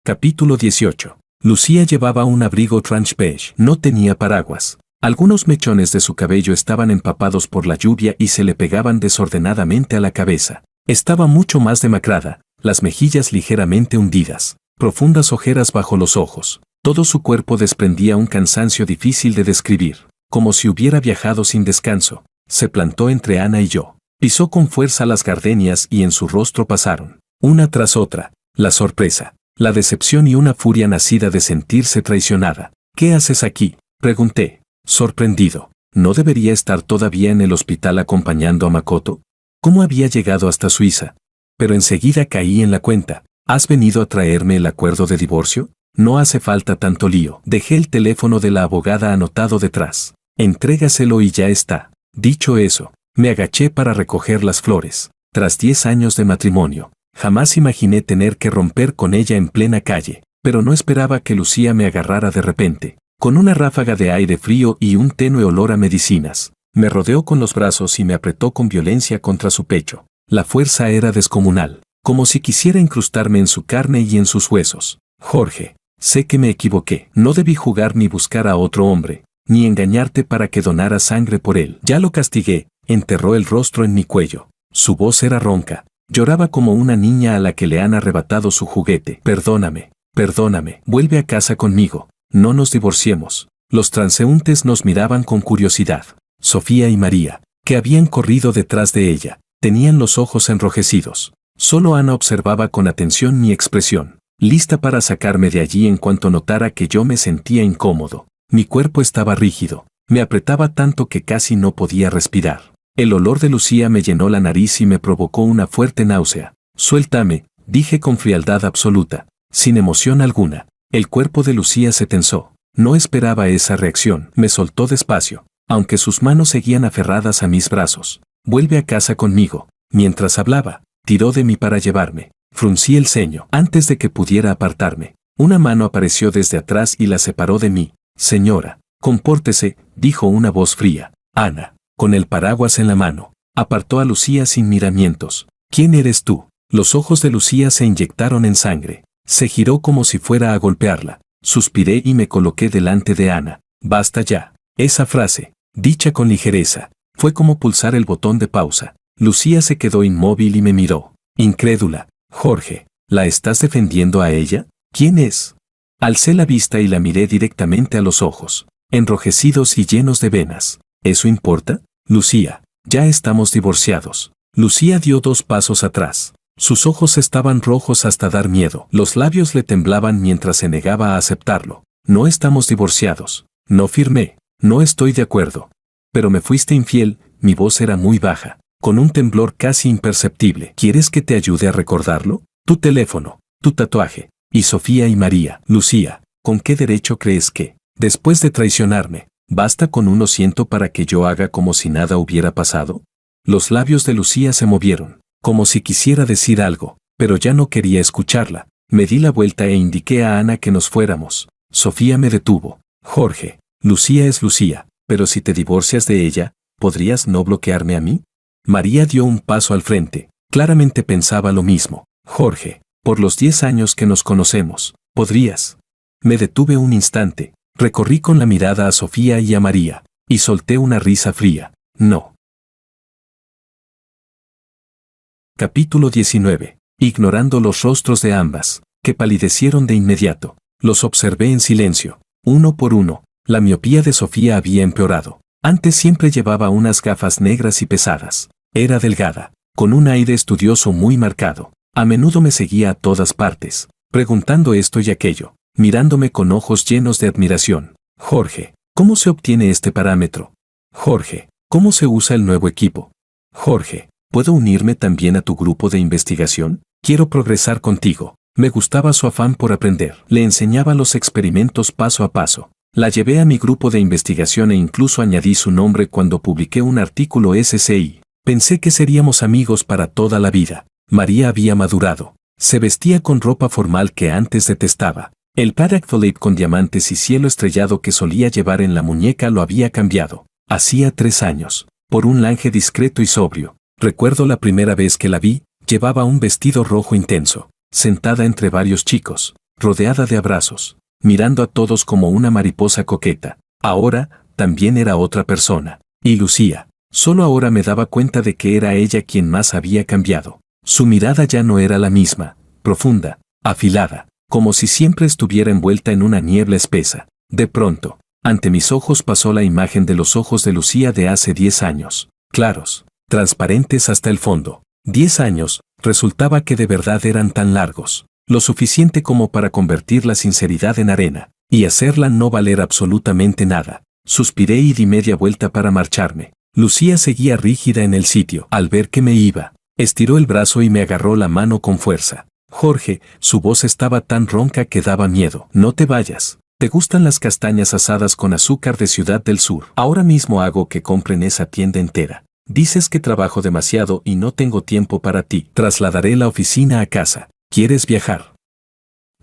Capítulo 18. Lucía llevaba un abrigo trench beige. No tenía paraguas. Algunos mechones de su cabello estaban empapados por la lluvia y se le pegaban desordenadamente a la cabeza. Estaba mucho más demacrada, las mejillas ligeramente hundidas, profundas ojeras bajo los ojos. Todo su cuerpo desprendía un cansancio difícil de describir, como si hubiera viajado sin descanso. Se plantó entre Ana y yo. Pisó con fuerza las gardenias y en su rostro pasaron, una tras otra, la sorpresa, la decepción y una furia nacida de sentirse traicionada. ¿Qué haces aquí?, pregunté, sorprendido. ¿No debería estar todavía en el hospital acompañando a Makoto? ¿Cómo había llegado hasta Suiza? Pero enseguida caí en la cuenta. ¿Has venido a traerme el acuerdo de divorcio? No hace falta tanto lío. Dejé el teléfono de la abogada anotado detrás. Entrégaselo y ya está. Dicho eso, me agaché para recoger las flores. Tras 10 años de matrimonio, jamás imaginé tener que romper con ella en plena calle, pero no esperaba que Lucía me agarrara de repente, con una ráfaga de aire frío y un tenue olor a medicinas. Me rodeó con los brazos y me apretó con violencia contra su pecho. La fuerza era descomunal, como si quisiera incrustarme en su carne y en sus huesos. Jorge, sé que me equivoqué. No debí jugar ni buscar a otro hombre, ni engañarte para que donara sangre por él. Ya lo castigué. Enterró el rostro en mi cuello. Su voz era ronca. Lloraba como una niña a la que le han arrebatado su juguete. Perdóname, perdóname. Vuelve a casa conmigo. No nos divorciemos. Los transeúntes nos miraban con curiosidad. Sofía y María, que habían corrido detrás de ella, tenían los ojos enrojecidos. Solo Ana observaba con atención mi expresión, lista para sacarme de allí en cuanto notara que yo me sentía incómodo. Mi cuerpo estaba rígido. Me apretaba tanto que casi no podía respirar. El olor de Lucía me llenó la nariz y me provocó una fuerte náusea. Suéltame, dije con frialdad absoluta, sin emoción alguna. El cuerpo de Lucía se tensó. No esperaba esa reacción. Me soltó despacio, aunque sus manos seguían aferradas a mis brazos. Vuelve a casa conmigo. Mientras hablaba, tiró de mí para llevarme. Fruncí el ceño. Antes de que pudiera apartarme, una mano apareció desde atrás y la separó de mí. Señora, compórtese, dijo una voz fría. Ana, con el paraguas en la mano, apartó a Lucía sin miramientos. ¿Quién eres tú? Los ojos de Lucía se inyectaron en sangre. Se giró como si fuera a golpearla. Suspiré y me coloqué delante de Ana. Basta ya. Esa frase, dicha con ligereza, fue como pulsar el botón de pausa. Lucía se quedó inmóvil y me miró. Incrédula. Jorge, ¿la estás defendiendo a ella? ¿Quién es? Alcé la vista y la miré directamente a los ojos, enrojecidos y llenos de venas. ¿Eso importa? Lucía, ya estamos divorciados. Lucía dio 2 pasos atrás. Sus ojos estaban rojos hasta dar miedo. Los labios le temblaban mientras se negaba a aceptarlo. No estamos divorciados. No firmé. No estoy de acuerdo. Pero me fuiste infiel. Mi voz era muy baja, con un temblor casi imperceptible. ¿Quieres que te ayude a recordarlo? Tu teléfono, tu tatuaje. Y Sofía y María. Lucía, ¿con qué derecho crees que, después de traicionarme, basta con un lo siento para que yo haga como si nada hubiera pasado? Los labios de Lucía se movieron, como si quisiera decir algo, pero ya no quería escucharla. Me di la vuelta e indiqué a Ana que nos fuéramos. Sofía me detuvo. Jorge, Lucía es Lucía, pero si te divorcias de ella, ¿podrías no bloquearme a mí? María dio un paso al frente. Claramente pensaba lo mismo. Jorge, por los 10 años que nos conocemos, ¿podrías? Me detuve un instante, recorrí con la mirada a Sofía y a María, y solté una risa fría. No. Capítulo 19. Ignorando los rostros de ambas, que palidecieron de inmediato, los observé en silencio, uno por uno. La miopía de Sofía había empeorado. Antes siempre llevaba unas gafas negras y pesadas. Era delgada, con un aire estudioso muy marcado. A menudo me seguía a todas partes, preguntando esto y aquello, mirándome con ojos llenos de admiración. Jorge, ¿cómo se obtiene este parámetro? Jorge, ¿cómo se usa el nuevo equipo? Jorge, ¿puedo unirme también a tu grupo de investigación? Quiero progresar contigo. Me gustaba su afán por aprender. Le enseñaba los experimentos paso a paso. La llevé a mi grupo de investigación e incluso añadí su nombre cuando publiqué un artículo SCI. Pensé que seríamos amigos para toda la vida. María había madurado. Se vestía con ropa formal que antes detestaba. El paraxolate con diamantes y cielo estrellado que solía llevar en la muñeca lo había cambiado. Hacía 3 años, por un lanje discreto y sobrio. Recuerdo la primera vez que la vi, llevaba un vestido rojo intenso, sentada entre varios chicos, rodeada de abrazos, mirando a todos como una mariposa coqueta. Ahora, también era otra persona. Y Lucía, solo ahora me daba cuenta de que era ella quien más había cambiado. Su mirada ya no era la misma, profunda, afilada, como si siempre estuviera envuelta en una niebla espesa. De pronto, ante mis ojos pasó la imagen de los ojos de Lucía de hace 10 años, claros, transparentes hasta el fondo. 10 años, resultaba que de verdad eran tan largos, lo suficiente como para convertir la sinceridad en arena, y hacerla no valer absolutamente nada. Suspiré y di media vuelta para marcharme. Lucía seguía rígida en el sitio. Al ver que me iba, estiró el brazo y me agarró la mano con fuerza. Jorge, su voz estaba tan ronca que daba miedo. No te vayas. ¿Te gustan las castañas asadas con azúcar de Ciudad del Sur? Ahora mismo hago que compren esa tienda entera. Dices que trabajo demasiado y no tengo tiempo para ti. Trasladaré la oficina a casa. ¿Quieres viajar?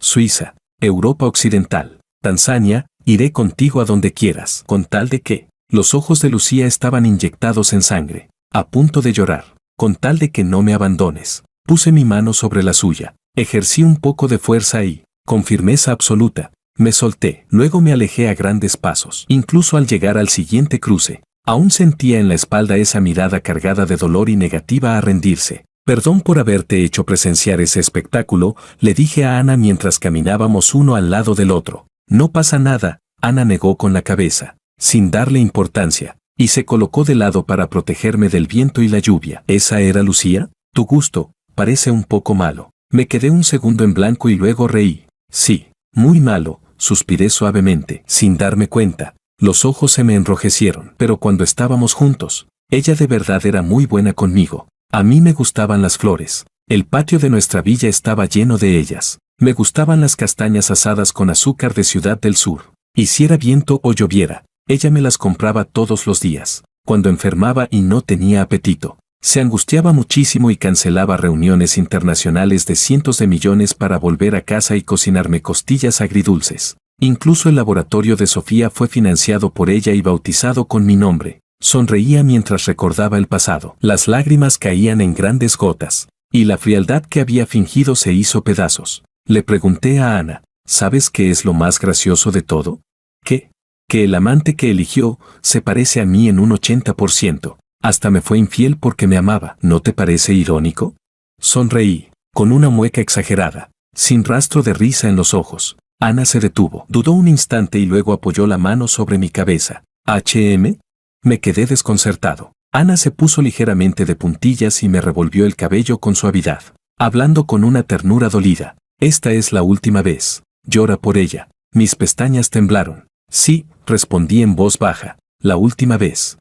Suiza, Europa Occidental, Tanzania, iré contigo a donde quieras. ¿Con tal de qué? Los ojos de Lucía estaban inyectados en sangre, a punto de llorar. Con tal de que no me abandones. Puse mi mano sobre la suya. Ejercí un poco de fuerza y, con firmeza absoluta, me solté. Luego me alejé a grandes pasos. Incluso al llegar al siguiente cruce, aún sentía en la espalda esa mirada cargada de dolor y negativa a rendirse. Perdón por haberte hecho presenciar ese espectáculo, le dije a Ana mientras caminábamos uno al lado del otro. No pasa nada, Ana negó con la cabeza, sin darle importancia, y se colocó de lado para protegerme del viento y la lluvia. ¿Esa era Lucía? Tu gusto, parece un poco malo. Me quedé un segundo en blanco y luego reí. Sí, muy malo, suspiré suavemente, sin darme cuenta. Los ojos se me enrojecieron. Pero cuando estábamos juntos, ella de verdad era muy buena conmigo. A mí me gustaban las flores. El patio de nuestra villa estaba lleno de ellas. Me gustaban las castañas asadas con azúcar de Ciudad del Sur. Hiciera viento o lloviera, ella me las compraba todos los días. Cuando enfermaba y no tenía apetito, se angustiaba muchísimo y cancelaba reuniones internacionales de cientos de millones para volver a casa y cocinarme costillas agridulces. Incluso el laboratorio de Sofía fue financiado por ella y bautizado con mi nombre. Sonreía mientras recordaba el pasado. Las lágrimas caían en grandes gotas, y la frialdad que había fingido se hizo pedazos. Le pregunté a Ana, ¿sabes qué es lo más gracioso de todo? ¿Qué? Que el amante que eligió se parece a mí en un 80%. Hasta me fue infiel porque me amaba. ¿No te parece irónico? Sonreí, con una mueca exagerada, sin rastro de risa en los ojos. Ana se detuvo, dudó un instante y luego apoyó la mano sobre mi cabeza. ¿HM? Me quedé desconcertado. Ana se puso ligeramente de puntillas y me revolvió el cabello con suavidad, hablando con una ternura dolida. Esta es la última vez. Llora por ella. Mis pestañas temblaron. Sí, respondí en voz baja. La última vez.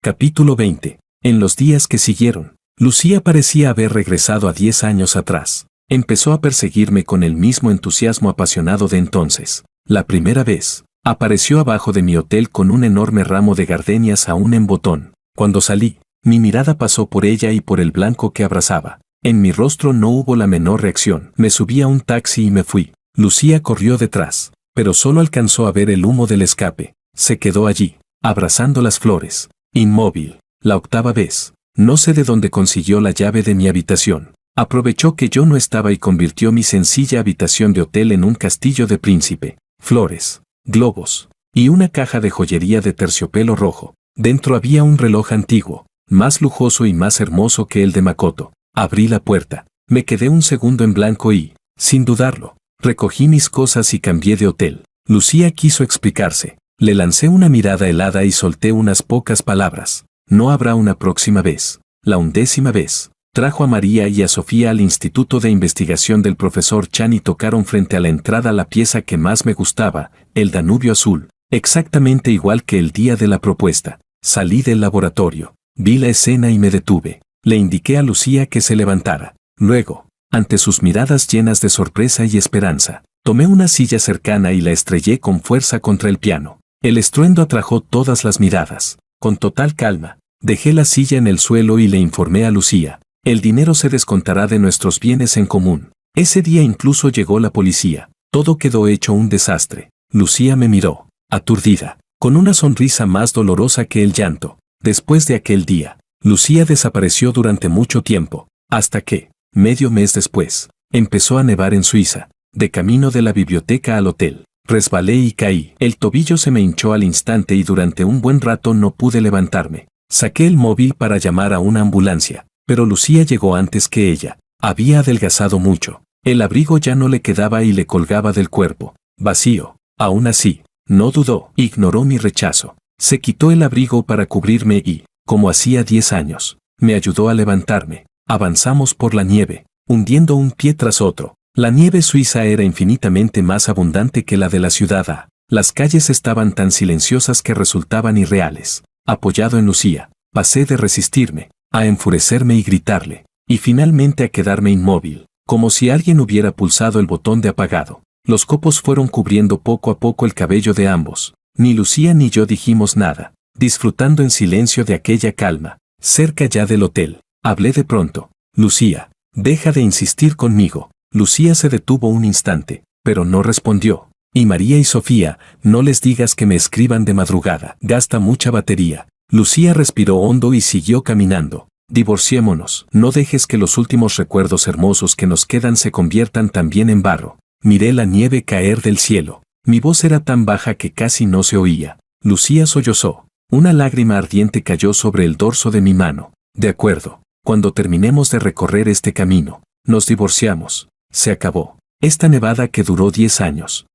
Capítulo 20. En los días que siguieron, Lucía parecía haber regresado a 10 años atrás. Empezó a perseguirme con el mismo entusiasmo apasionado de entonces. La primera vez, apareció abajo de mi hotel con un enorme ramo de gardenias aún en botón. Cuando salí, mi mirada pasó por ella y por el blanco que abrazaba. En mi rostro no hubo la menor reacción. Me subí a un taxi y me fui. Lucía corrió detrás, pero solo alcanzó a ver el humo del escape. Se quedó allí, abrazando las flores. Inmóvil. La octava vez. No sé de dónde consiguió la llave de mi habitación. Aprovechó que yo no estaba y convirtió mi sencilla habitación de hotel en un castillo de príncipe. Flores, globos, y una caja de joyería de terciopelo rojo. Dentro había un reloj antiguo, más lujoso y más hermoso que el de Makoto. Abrí la puerta. Me quedé un segundo en blanco y, sin dudarlo, recogí mis cosas y cambié de hotel. Lucía quiso explicarse. Le lancé una mirada helada y solté unas pocas palabras. No habrá una próxima vez. La 11ª vez. Trajo a María y a Sofía al Instituto de Investigación del profesor Chan y tocaron frente a la entrada la pieza que más me gustaba, el Danubio Azul, exactamente igual que el día de la propuesta. Salí del laboratorio. Vi la escena y me detuve. Le indiqué a Lucía que se levantara. Luego, ante sus miradas llenas de sorpresa y esperanza, tomé una silla cercana y la estrellé con fuerza contra el piano. El estruendo atrajo todas las miradas. Con total calma, dejé la silla en el suelo y le informé a Lucía. El dinero se descontará de nuestros bienes en común. Ese día incluso llegó la policía. Todo quedó hecho un desastre. Lucía me miró, aturdida, con una sonrisa más dolorosa que el llanto. Después de aquel día, Lucía desapareció durante mucho tiempo, hasta que, medio mes después, empezó a nevar en Suiza. De camino de la biblioteca al hotel, resbalé y caí. El tobillo se me hinchó al instante y durante un buen rato no pude levantarme. Saqué el móvil para llamar a una ambulancia, pero Lucía llegó antes que ella. Había adelgazado mucho. El abrigo ya no le quedaba y le colgaba del cuerpo, vacío. Aún así, no dudó, ignoró mi rechazo. Se quitó el abrigo para cubrirme y, como hacía 10 años, me ayudó a levantarme. Avanzamos por la nieve, hundiendo un pie tras otro. La nieve suiza era infinitamente más abundante que la de la ciudad A. Las calles estaban tan silenciosas que resultaban irreales. Apoyado en Lucía, pasé de resistirme a enfurecerme y gritarle. y finalmente a quedarme inmóvil, como si alguien hubiera pulsado el botón de apagado. Los copos fueron cubriendo poco a poco el cabello de ambos. Ni Lucía ni yo dijimos nada, disfrutando en silencio de aquella calma. Cerca ya del hotel, hablé de pronto. Lucía, deja de insistir conmigo. Lucía se detuvo un instante, pero no respondió. Y María y Sofía, no les digas que me escriban de madrugada. Gasta mucha batería. Lucía respiró hondo y siguió caminando. Divorciémonos. No dejes que los últimos recuerdos hermosos que nos quedan se conviertan también en barro. Miré la nieve caer del cielo. Mi voz era tan baja que casi no se oía. Lucía sollozó. Una lágrima ardiente cayó sobre el dorso de mi mano. De acuerdo. Cuando terminemos de recorrer este camino, nos divorciamos. Se acabó. Esta nevada que duró 10 años.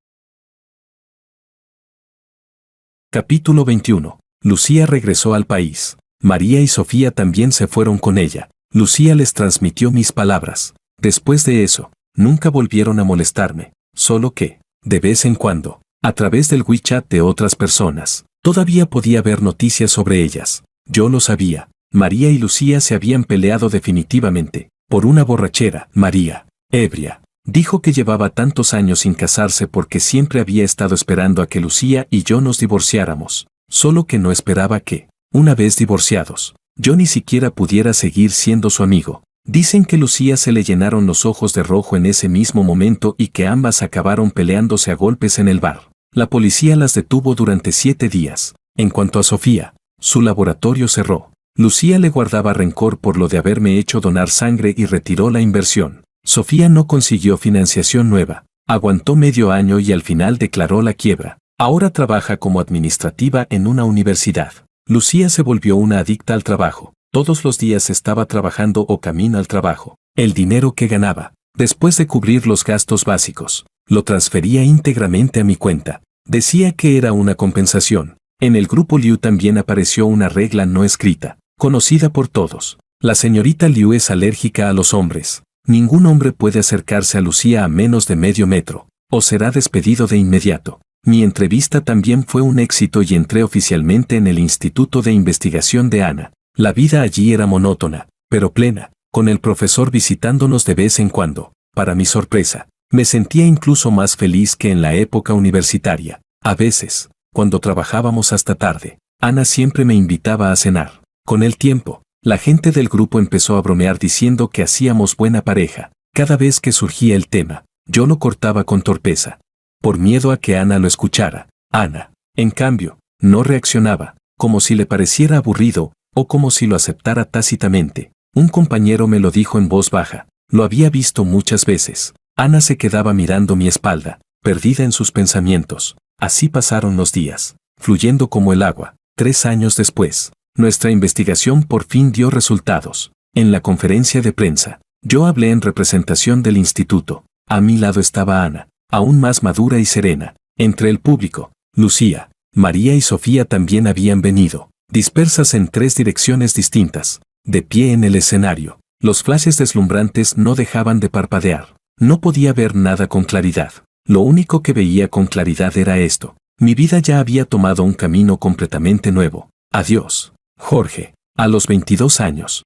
Capítulo 21. Lucía regresó al país. María y Sofía también se fueron con ella. Lucía les transmitió mis palabras. Después de eso, nunca volvieron a molestarme, solo que, de vez en cuando, a través del WeChat de otras personas, todavía podía ver noticias sobre ellas. Yo lo sabía. María y Lucía se habían peleado definitivamente, por una borrachera. María, ebria, dijo que llevaba tantos años sin casarse porque siempre había estado esperando a que Lucía y yo nos divorciáramos, solo que no esperaba que, una vez divorciados, yo ni siquiera pudiera seguir siendo su amigo. Dicen que Lucía se le llenaron los ojos de rojo en ese mismo momento y que ambas acabaron peleándose a golpes en el bar. La policía las detuvo durante 7 días. En cuanto a Sofía, su laboratorio cerró. Lucía le guardaba rencor por lo de haberme hecho donar sangre y retiró la inversión. Sofía no consiguió financiación nueva, aguantó medio año y al final declaró la quiebra. Ahora trabaja como administrativa en una universidad. Lucía se volvió una adicta al trabajo. Todos los días estaba trabajando o camino al trabajo. El dinero que ganaba, después de cubrir los gastos básicos, lo transfería íntegramente a mi cuenta. Decía que era una compensación. En el grupo Liu también apareció una regla no escrita, conocida por todos. La señorita Liu es alérgica a los hombres. Ningún hombre puede acercarse a Lucía a menos de medio metro, o será despedido de inmediato. Mi entrevista también fue un éxito y entré oficialmente en el Instituto de Investigación de Ana. La vida allí era monótona, pero plena, con el profesor visitándonos de vez en cuando. Para mi sorpresa, me sentía incluso más feliz que en la época universitaria. A veces, cuando trabajábamos hasta tarde, Ana siempre me invitaba a cenar. Con el tiempo, la gente del grupo empezó a bromear diciendo que hacíamos buena pareja. Cada vez que surgía el tema, yo lo cortaba con torpeza, por miedo a que Ana lo escuchara. Ana, en cambio, no reaccionaba, como si le pareciera aburrido, o como si lo aceptara tácitamente. Un compañero me lo dijo en voz baja. Lo había visto muchas veces. Ana se quedaba mirando mi espalda, perdida en sus pensamientos. Así pasaron los días, fluyendo como el agua. 3 años después, nuestra investigación por fin dio resultados. En la conferencia de prensa, yo hablé en representación del instituto. A mi lado estaba Ana, aún más madura y serena. Entre el público, Lucía, María y Sofía también habían venido, dispersas en 3 direcciones distintas. De pie en el escenario, los flashes deslumbrantes no dejaban de parpadear. No podía ver nada con claridad. Lo único que veía con claridad era esto. Mi vida ya había tomado un camino completamente nuevo. Adiós, Jorge. A los 22 años,